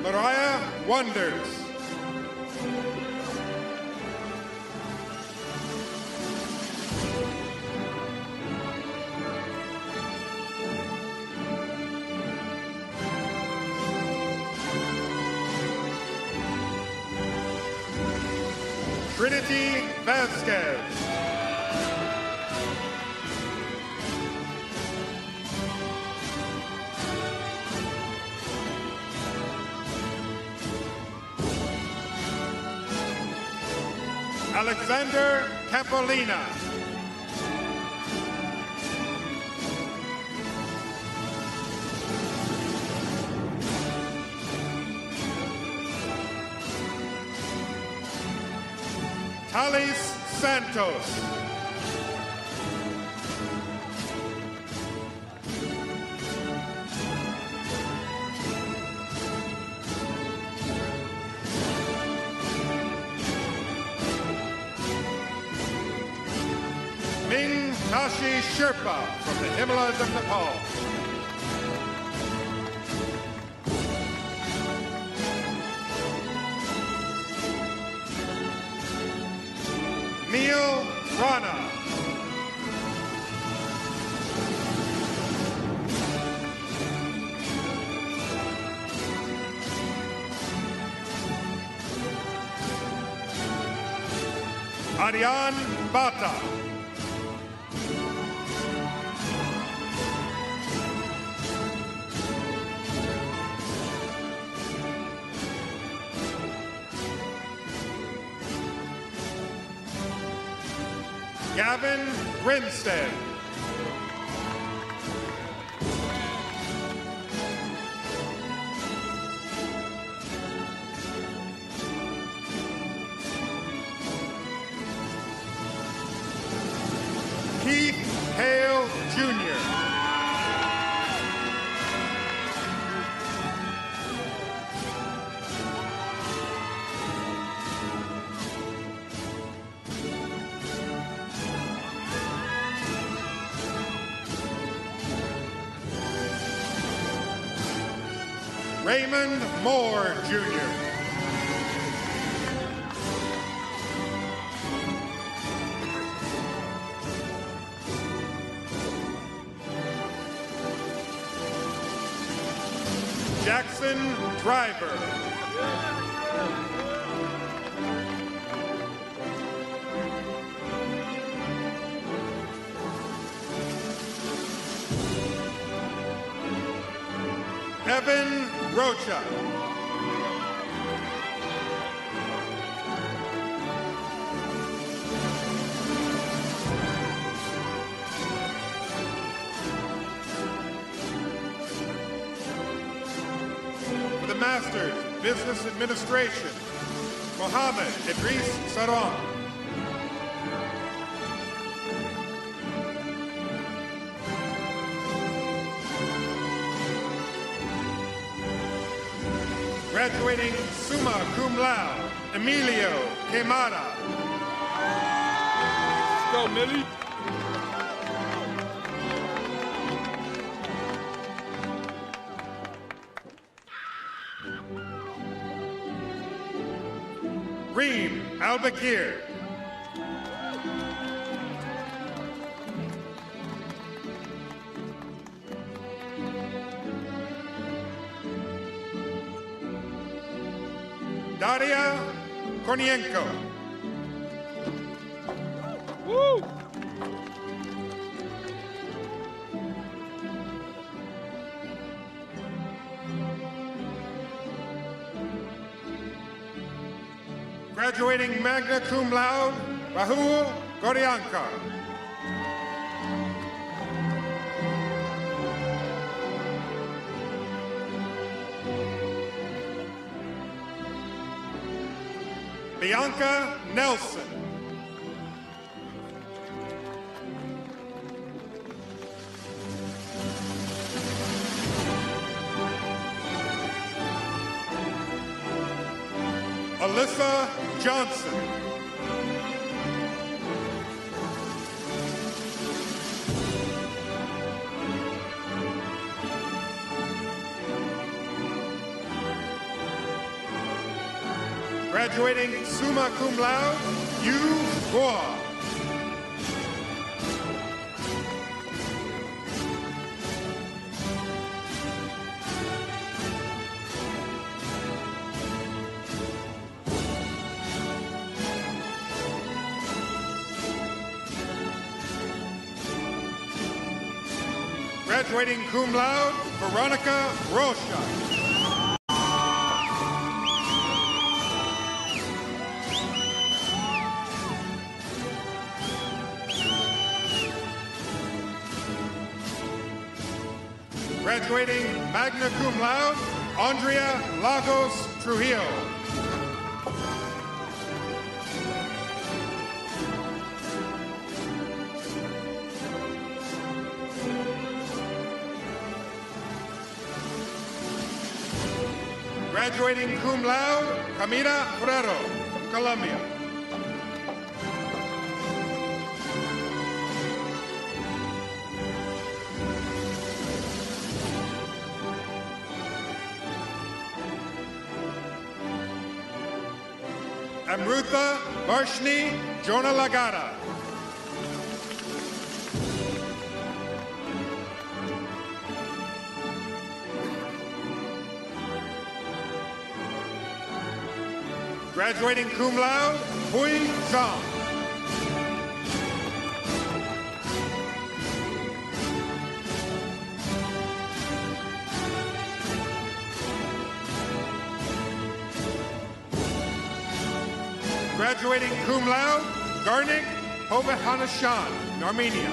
Mariah Wonders. Trinity Vasquez. Alexander Capolina. Talis Santos. Ming Tashi Sherpa from the Himalayas of Nepal. Neil Rana. Aryan Bata. Gavin Grinstead. Keith Hale Jr. Raymond Moore Jr. Jackson Driver. Evan Rocha. For the Masters, Business Administration, Mohammed Idris Sarong. Graduating summa cum laude, Emilio Quemada. Let's go, Millie. Reem Albakir. Daria Kornienko. Woo! Graduating magna cum laude, Rahul Goryankar. Bianca Nelson. Alyssa Johnson. Graduating summa cum laude, Yu Guo. Graduating cum laude, Veronica Rocha. Graduating magna cum laude, Andrea Lagos Trujillo. Graduating cum laude, Camila Ferrero, Colombia. Amrutha Varshni Jonalagada. Graduating cum laude, Hui Zhang. Graduating cum laude, Garnik Hovahanashan, Armenia.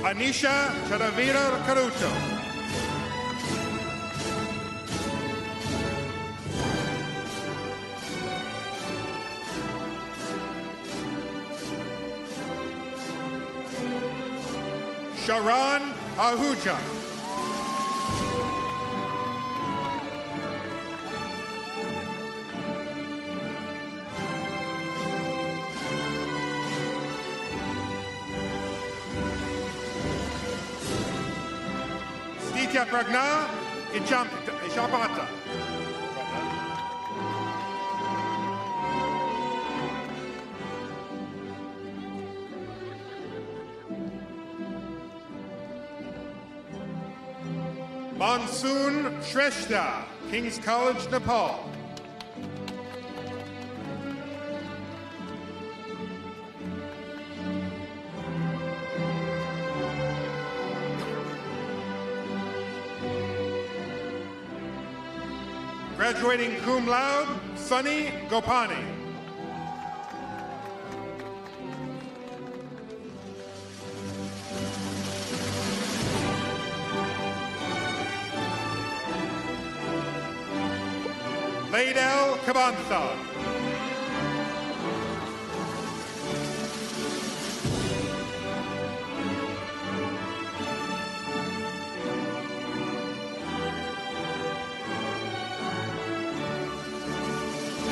Anisha Tadavira Caruto. Sharan Ahuja. Stitya Pragna Ichapata. Monsoon Shrestha, King's College, Nepal. Graduating cum laude, Sunny Gopani. Laidel Cabantha.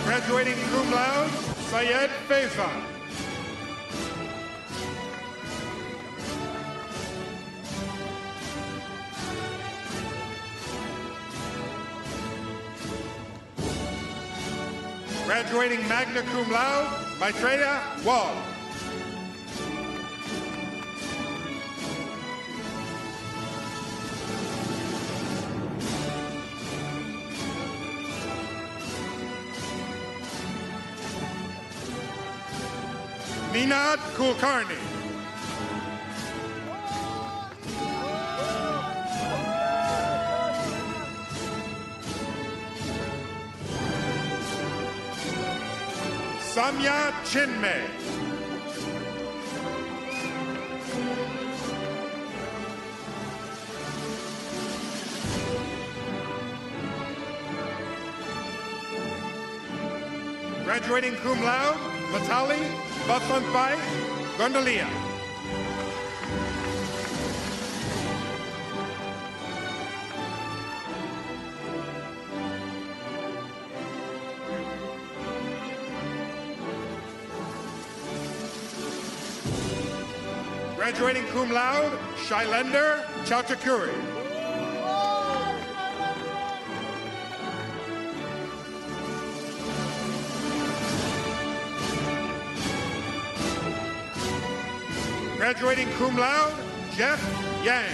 Graduating cum laude, Syed Faison. Graduating magna cum laude, Maitreya Wall. Ninad Kulkarni. Samya Chinmay. Graduating cum laude, Vatali Vasantbai Gondalia. Graduating cum laude, Shailender Chautakuri. Graduating cum laude, Jeff Yang.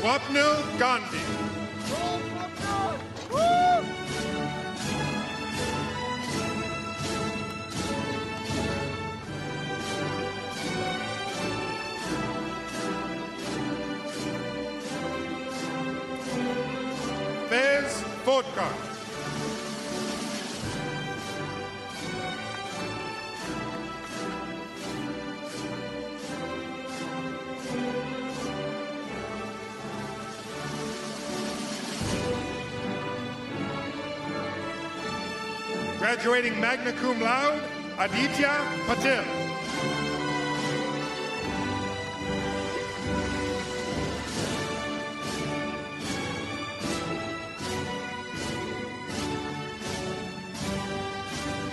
Swapnil Gandhi. Fez Vodka. Graduating magna cum laude, Aditya Patil.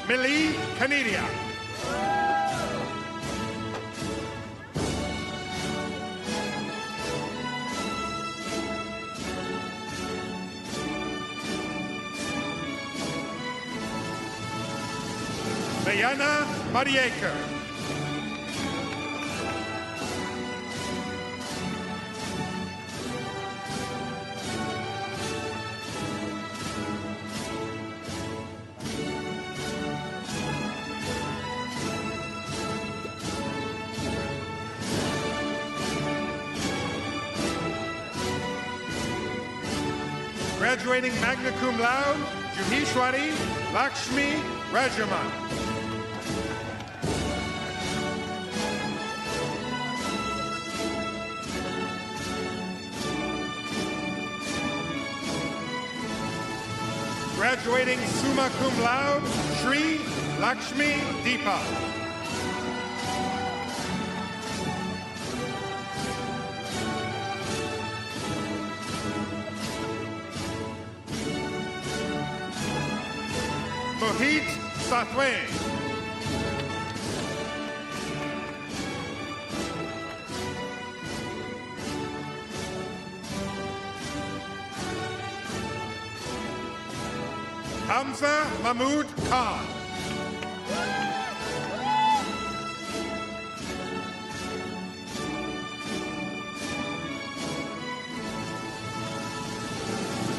Millie Canadia. Diana Marieka. Graduating magna cum laude, Juhishwari Lakshmi Rajaman. Graduating summa cum laude, Shri Lakshmi Deepa. Mohit Sathwain. Hamza Mahmood Khan.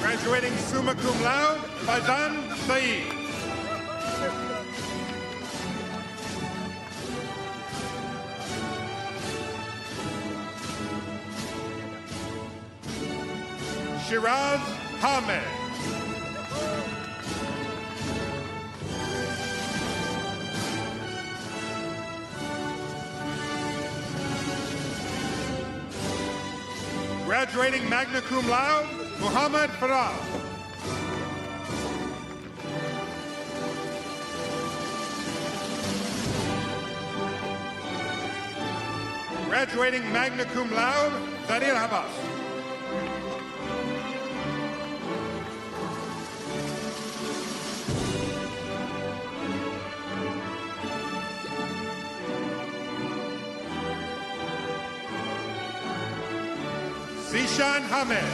Graduating summa cum laude, Faizan Saeed. Shiraz Ahmed. Graduating magna cum laude, Muhammad Faraz. Graduating magna cum laude, Zarir Habas. Zishan Hamed.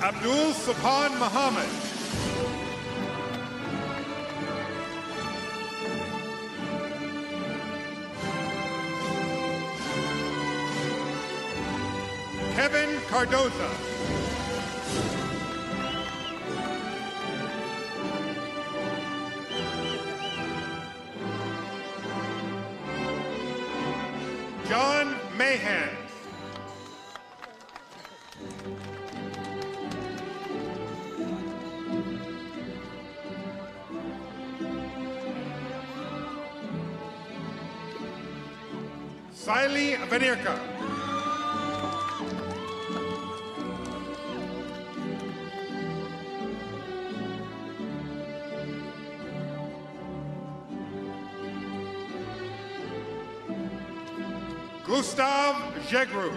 Abdul Subhan Muhammad. Kevin Cardoza. John Mahan. Siley Vanirka. Gustav Jegru.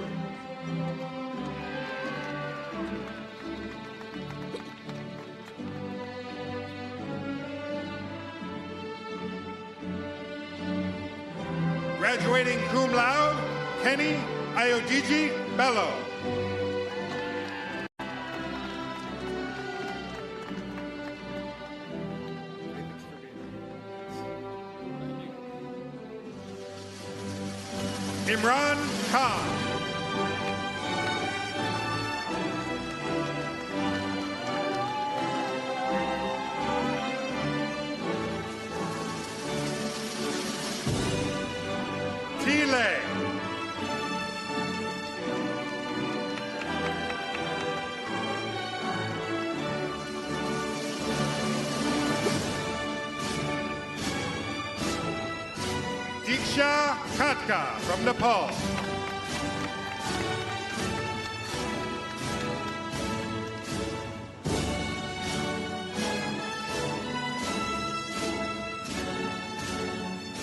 Graduating cum laude, Kenny Ayodiji Bello. Imran Khan. Tile. Aisha Katka from Nepal.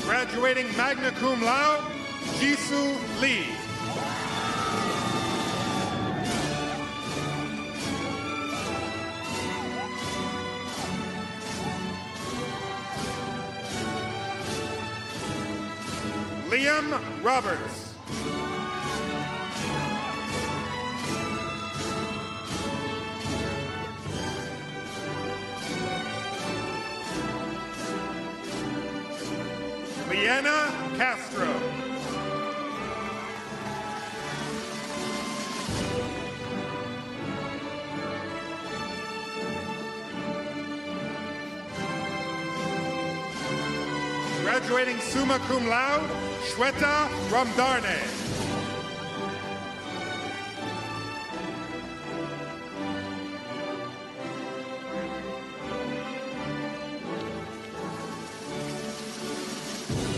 Graduating magna cum laude, Jisoo Lee. Liam Roberts. Leanna Castro. Graduating summa cum laude, Shweta Ramdarne.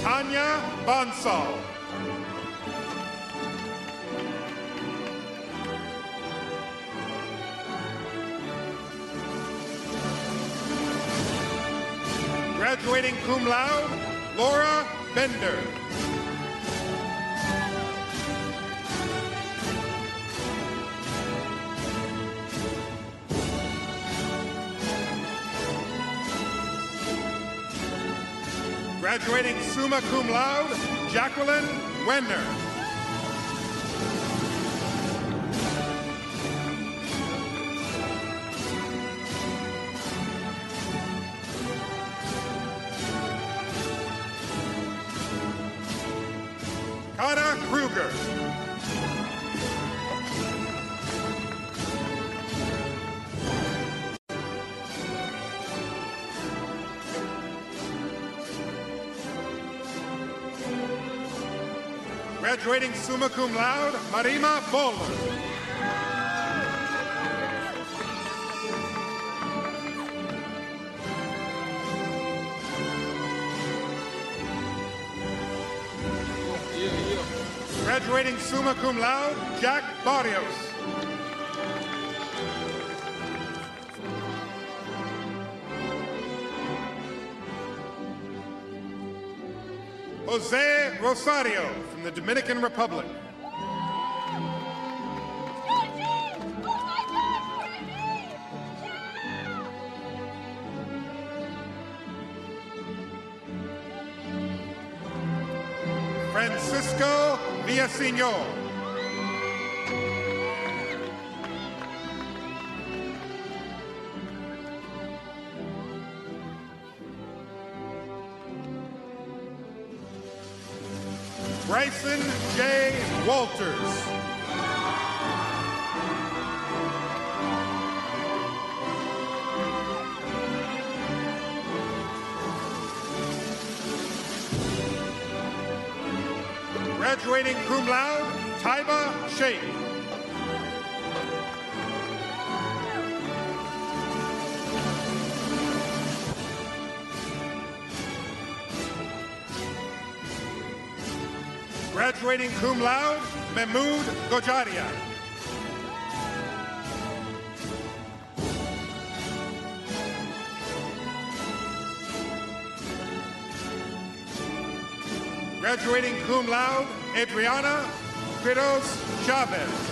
Tanya Bonsall. Graduating cum laude, Laura Bender. Graduating summa cum laude, Jacqueline Wenner. Kara Kruger. Graduating summa cum laude, Marima Bowler. Graduating summa cum laude, Jack Barrios. Jose Rosario from the Dominican Republic. Francisco Villaseñor. Bryson J. Walters. Graduating cum laude, Taiba Sheikh. Graduating cum laude, Mahmood Gojaria. Graduating cum laude, Adriana Quiros Chavez.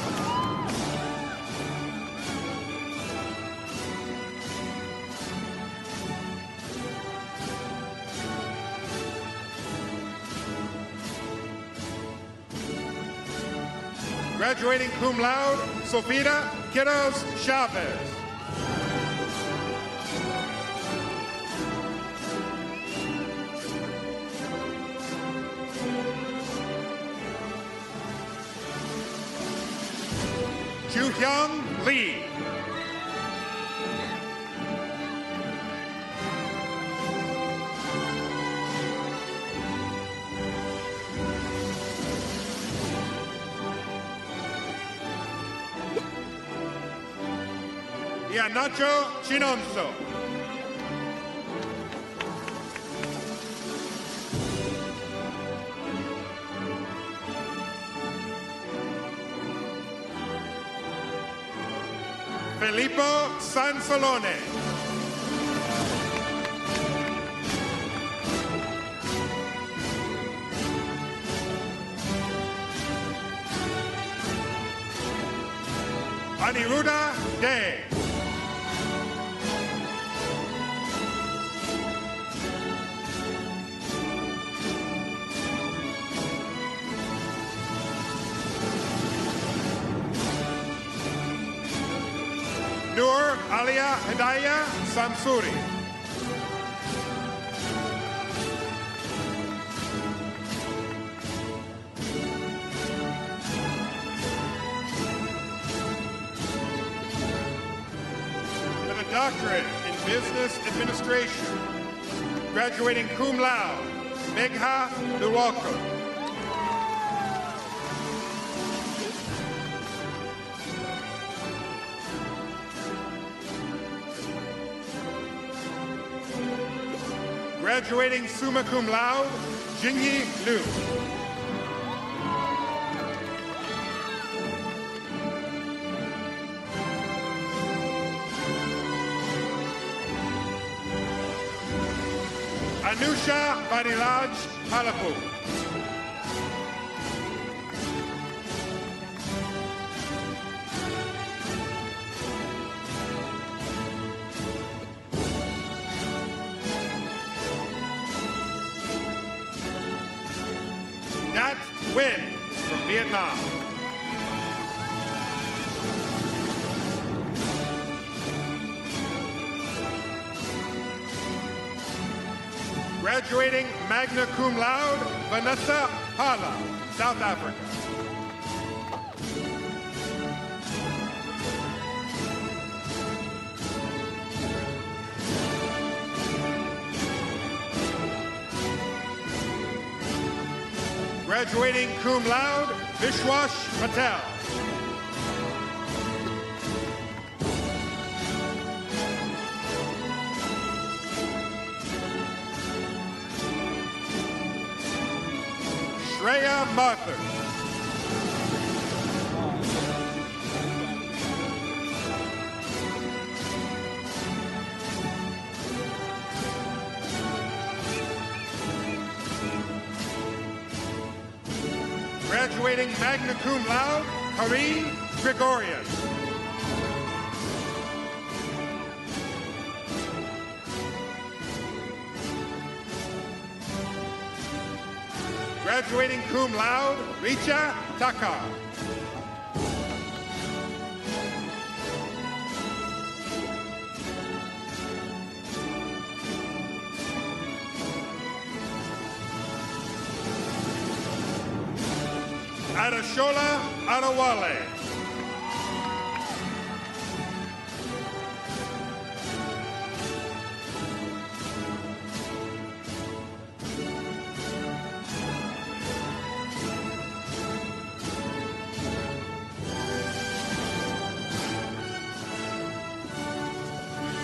Graduating cum laude, Sofia Quiros Chavez. Hyung Lee. Nacho Chinonso. Filippo Sansolone. Aniruddha Day. Nur Alia Hidayah Samsuri. With a doctorate in business administration, graduating cum laude, Megha Luwalko. Graduating summa cum laude, Jingyi Liu. Anusha Vanilaj Halapu. Nat Nguyen from Vietnam. Graduating magna cum laude, Vanessa Hala, South Africa. Graduating cum laude, Vishwash Patel. Shreya Mathur. Graduating magna cum laude, Karine Gregorian. Graduating cum laude, Richa Takar. Adashola Adewale.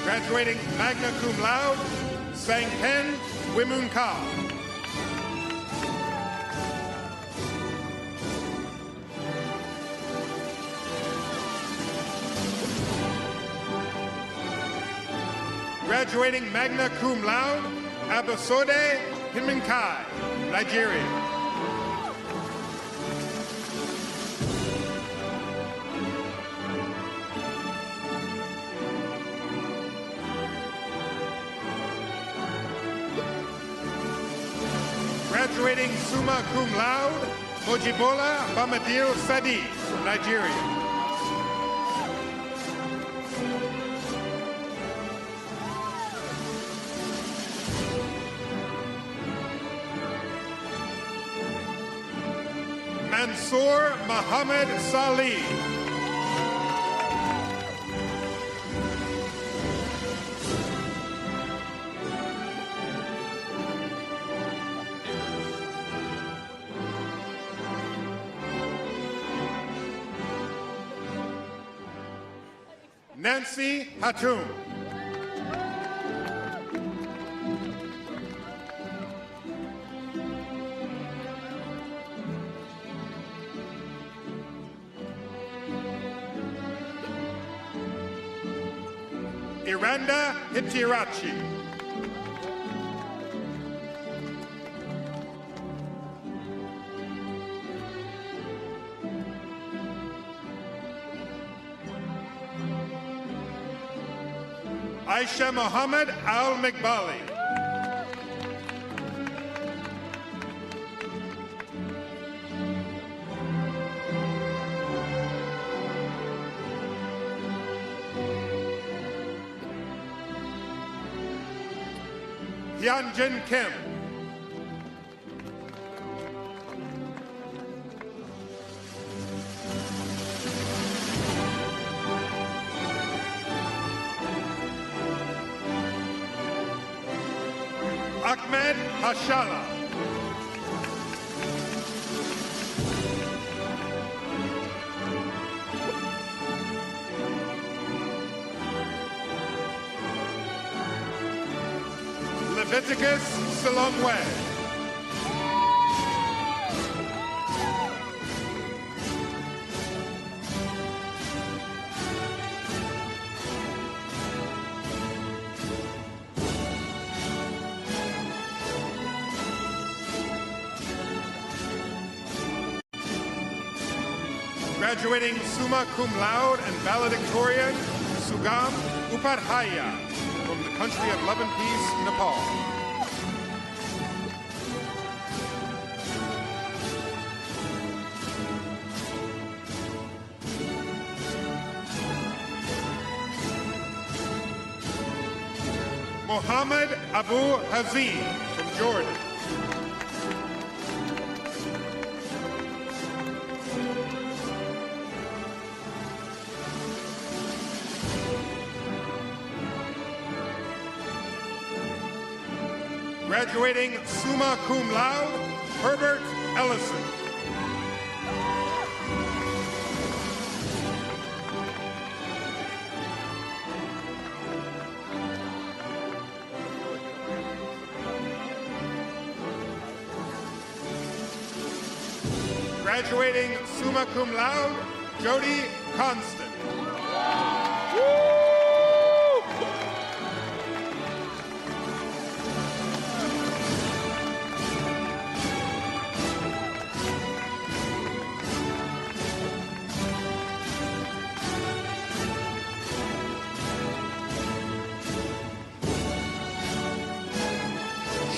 Graduating magna cum laude, Sang Pen Wimun Ka. Graduating magna cum laude, Abosode Himinkai, Nigeria. Graduating summa cum laude, Mojibola Bamadil Sadi, from Nigeria. Mansoor Muhammad Salih. Nancy Hatoum. Iranda Hitirachi. Aisha Mohammed Al-Miqbali. Hyunjin Kim. Ahmed Hashala. Leviticus Salomwe. Graduating summa cum laude and valedictorian, Sugam Upadhyaya, from the country of love and peace, Nepal. Mohammed Abu Hazim from Jordan. Graduating summa cum laude, Herbert Ellison. Graduating summa cum laude, Jody Constant.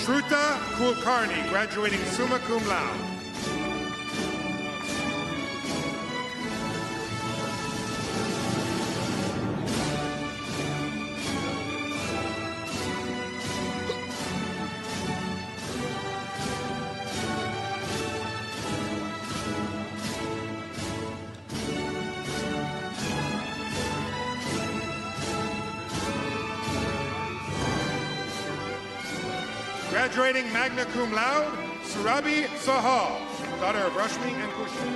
Shruta Kulkarni, graduating summa cum laude. Graduating magna cum laude, Surabi Sahal, daughter of Rashmi and Kushi.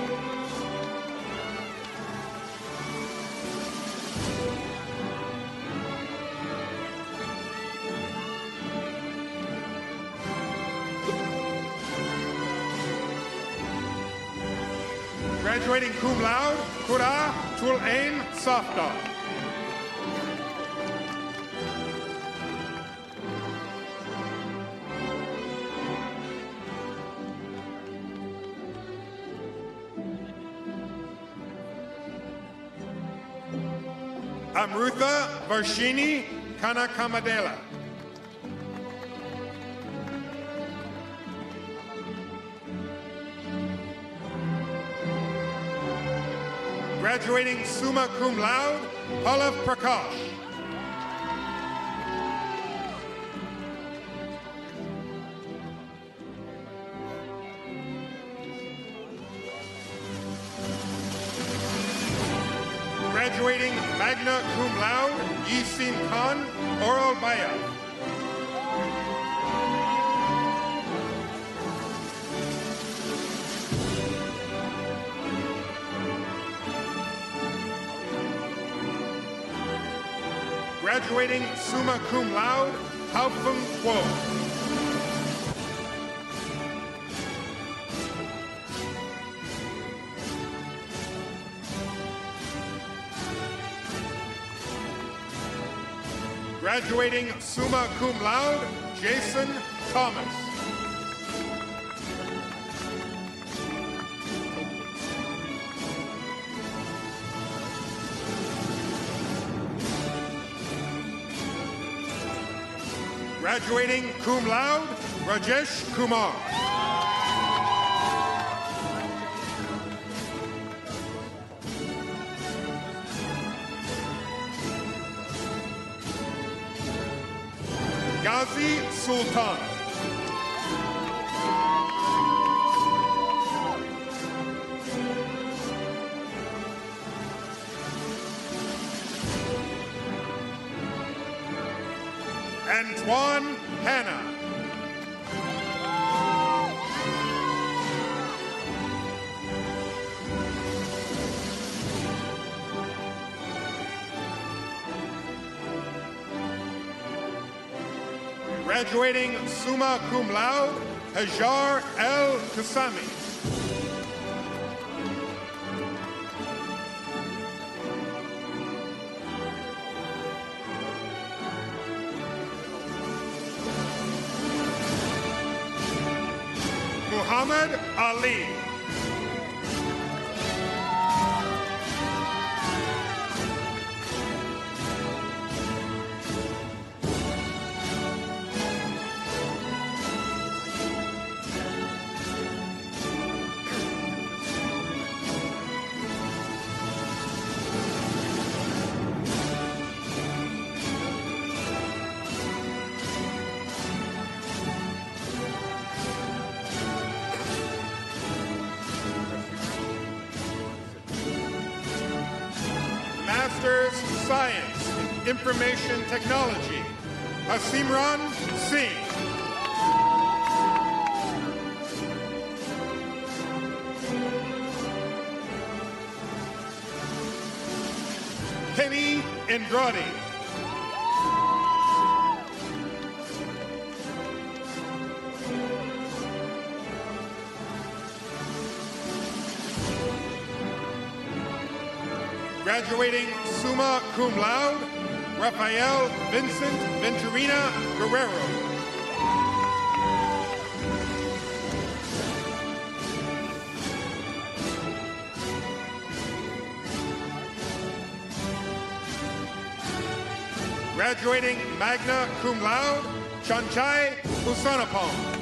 Graduating cum laude, Kura Tul-Ain Safdar. Amrutha Varshini Kanakamadela. Graduating summa cum laude, Pallav Prakash. Graduating magna cum laude, Yisin Khan, Oral Baya. Graduating summa cum laude, Haofeng Kuo. Graduating summa cum laude, Jason Thomas. Graduating cum laude, Rajesh Kumar. Ghazi Sultan. Antoine Hanna. Graduating summa cum laude, Hajar El Kasami. Muhammad Ali. Master's Science in Information Technology, Hasimran Singh. Kenny Andrade. Graduating summa cum laude, Rafael Vincent Venturina Guerrero. Graduating magna cum laude, Chanchai Usanapong.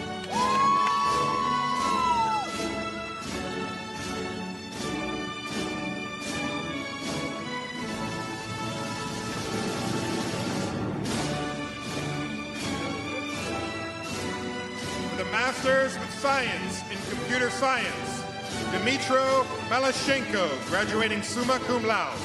Masters of Science in Computer Science, Dmitro Malashenko, graduating summa cum laude.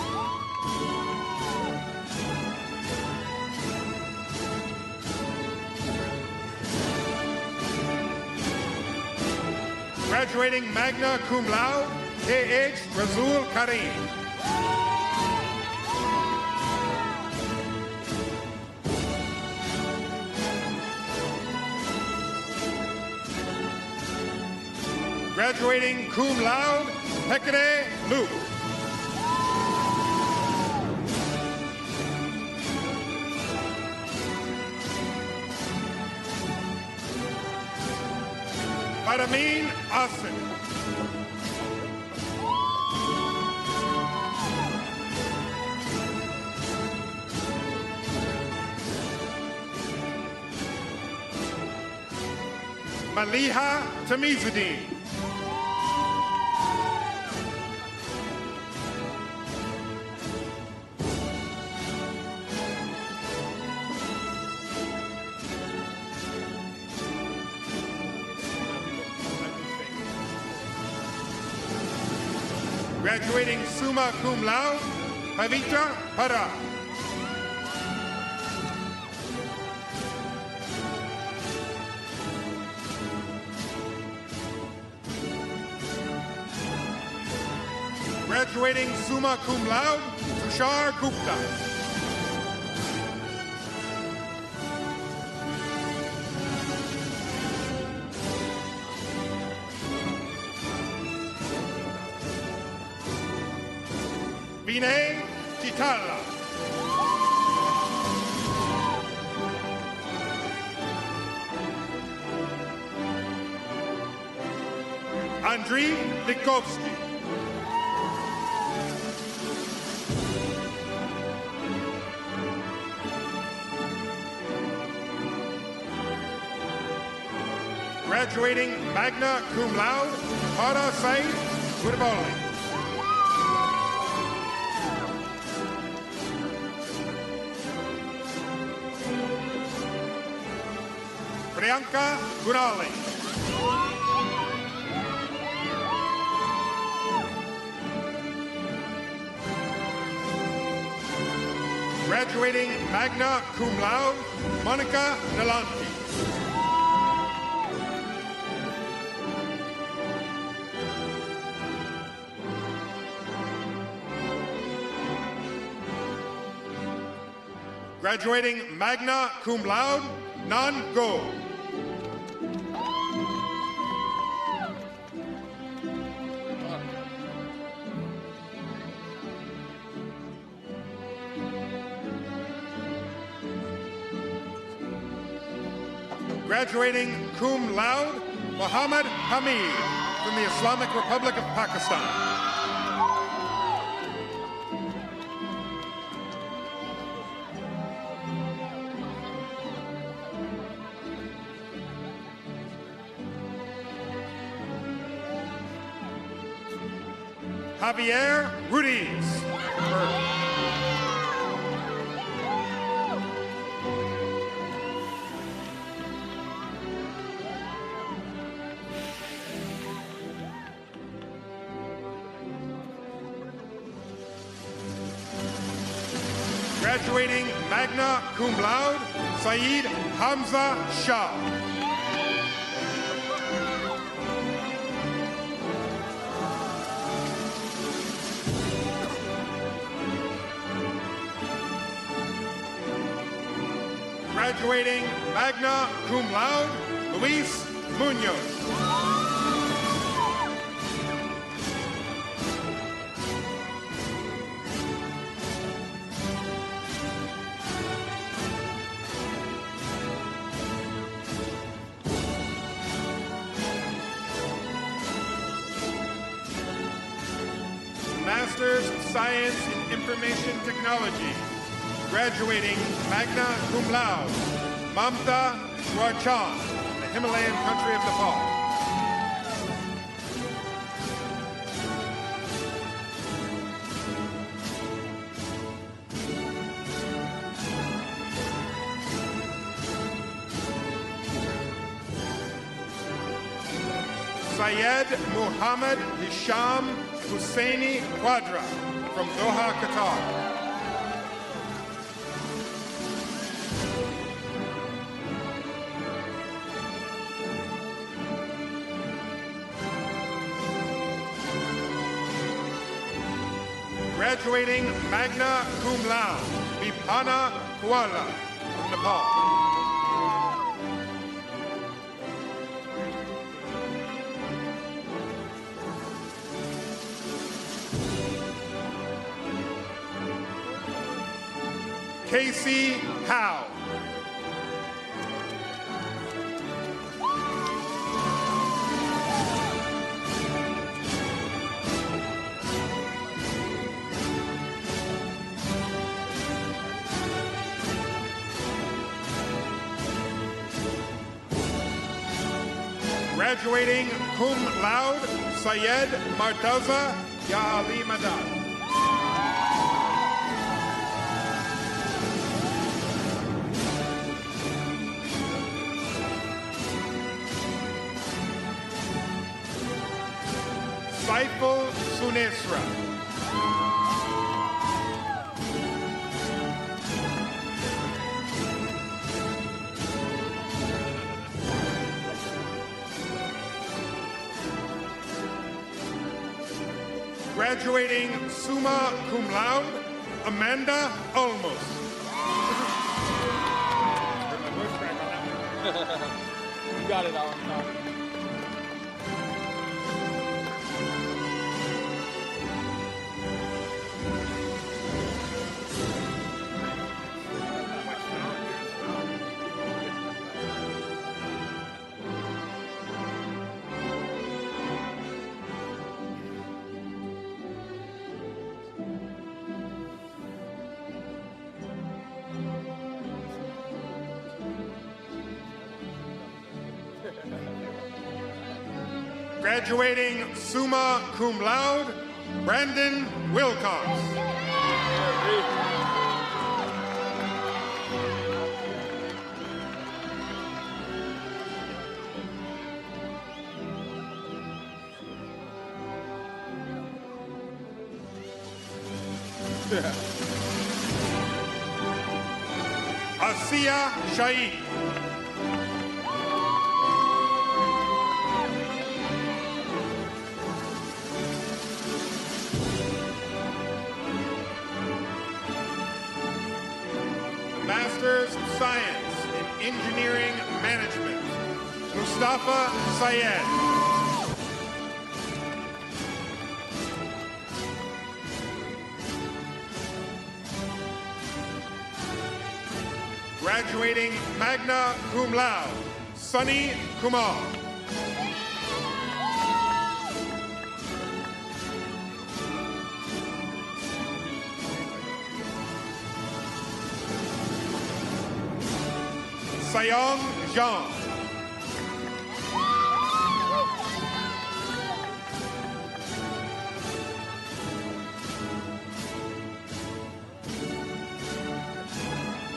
Graduating magna cum laude, K.H. Razul Karim. Graduating cum laude, Hecate Luke. Fadamin Asin. Maliha Tamizuddin. Graduating summa cum laude, Pavitra Para. Graduating summa cum laude, Tushar Gupta. Vinay Chitala. Andriy Likovsky. Graduating magna cum laude, Hara Said Guriboli. Priyanka Gurali. Graduating magna cum laude, Monica Nalanti. Graduating magna cum laude, Nan Go. Graduating cum laude, Muhammad Hamid from the Islamic Republic of Pakistan. Javier Ruiz. Graduating magna cum laude, Saeed Hamza Shah. Graduating magna cum laude, Luis Munoz. Master's of Science in Information Technology. Graduating magna cum laude, Mamta Swarchan, the Himalayan country of Nepal. Syed Muhammad Hisham Husseini Quadra from Doha, Qatar. Graduating magna cum laude, Vipana Kuala from Nepal. Casey Howe. Graduating cum laude, Syed Martaza Yahali Madad. Saiful Sunesra. Graduating summa cum laude, Amanda Olmos. You got it, Alan. Graduating summa cum laude, Brandon Wilcox. Asiya Shaikh. Master's of Science in Engineering Management, Mustafa Syed. Graduating magna cum laude, Sunny Kumar. Sayong Zhang.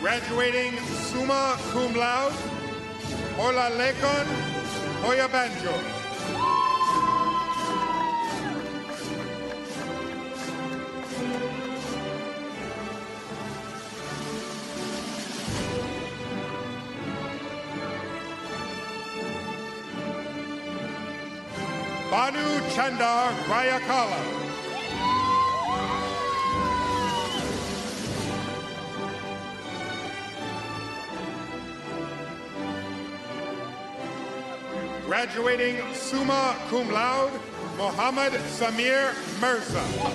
Graduating summa cum laude, Olalekon Hoyabanjo. Banu Chandar Rayakala. Graduating summa cum laude, Mohammad Samir Mirza. All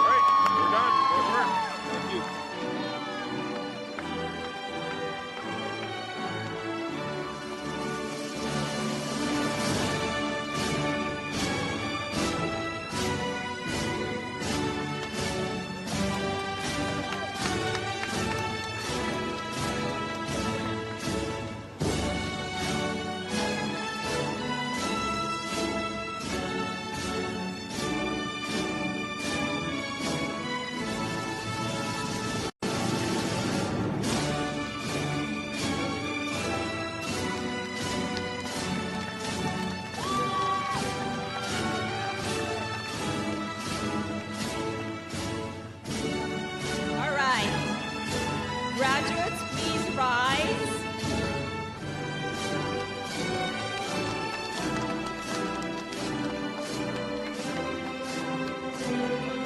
right, we're done. Good work. Thank you. Graduates, please rise.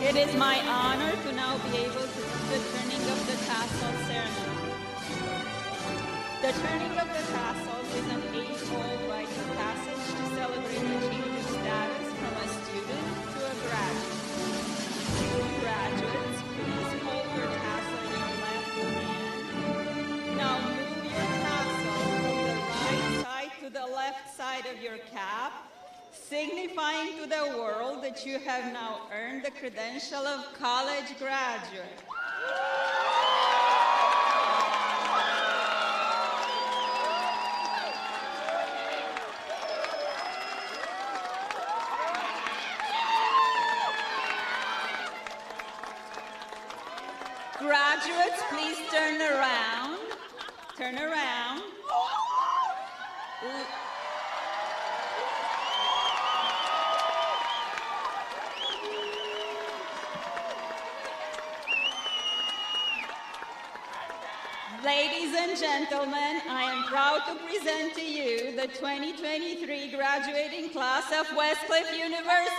It is my honor to now be able to do the turning of the tassel ceremony. The turning of the tassels is an age-old rite of passage to celebrate the change of status from a student to a graduate. Graduates, please hold your tassel in your left hand. Now move your tassel from the right side to the left side of your cap, signifying to the world that you have now earned the credential of college graduate. Graduates, please turn around. Turn around. Ladies and gentlemen, I am proud to present to you the 2023 graduating class of Westcliff University.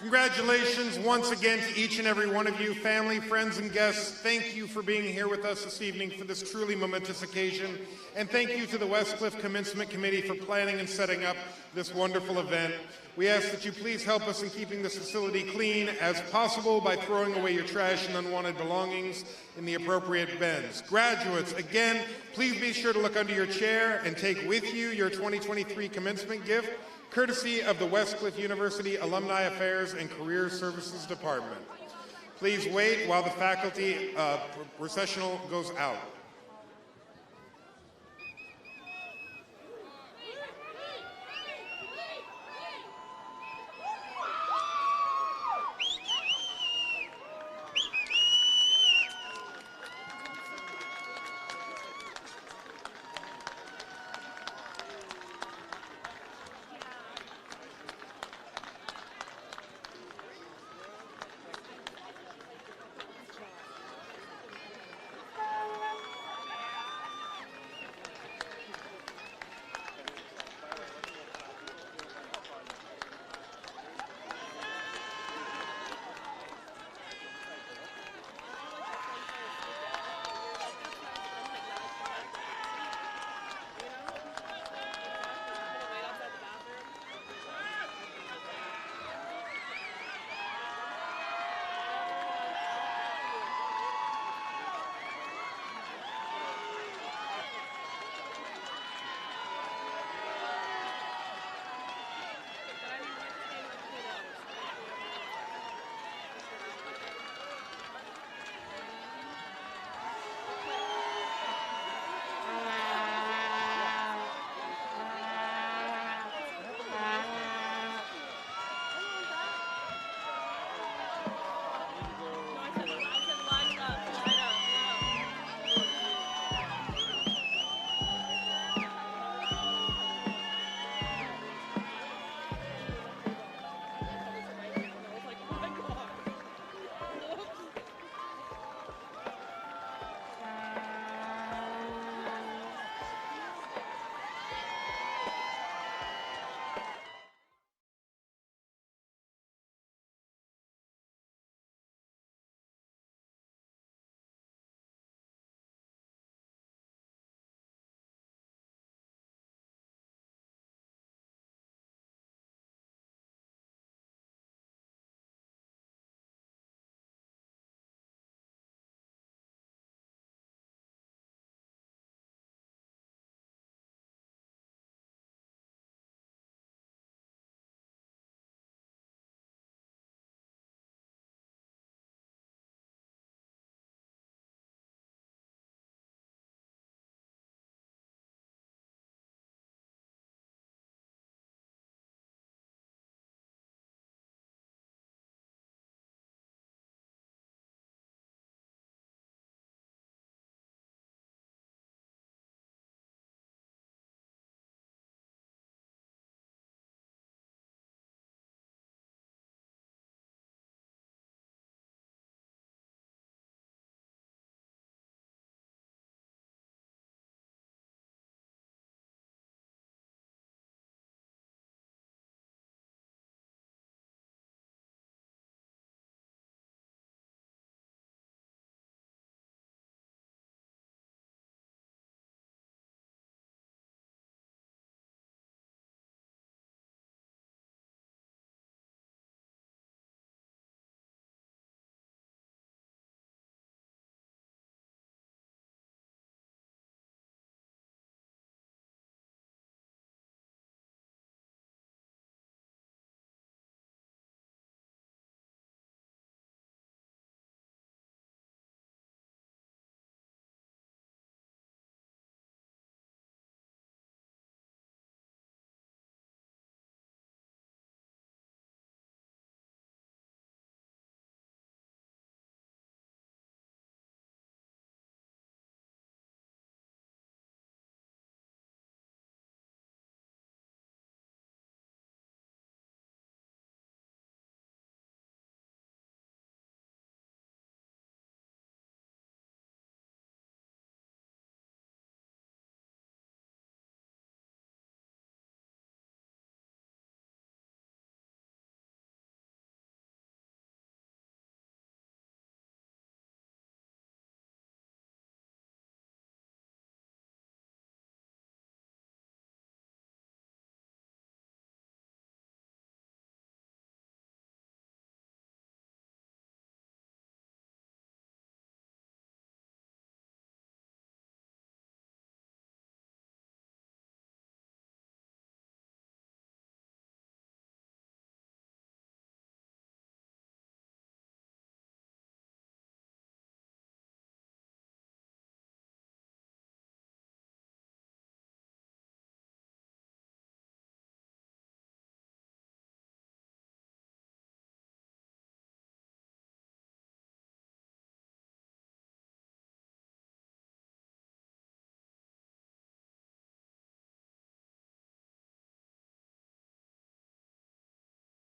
Congratulations once again to each and every one of you, family, friends, and guests. Thank you for being here with us this evening for this truly momentous occasion. And thank you to the Westcliff Commencement Committee for planning and setting up this wonderful event. We ask that you please help us in keeping this facility clean as possible by throwing away your trash and unwanted belongings in the appropriate bins. Graduates, again, please be sure to look under your chair and take with you your 2023 commencement gift, courtesy of the Westcliff University Alumni Affairs and Career Services Department. Please wait while the faculty processional goes out.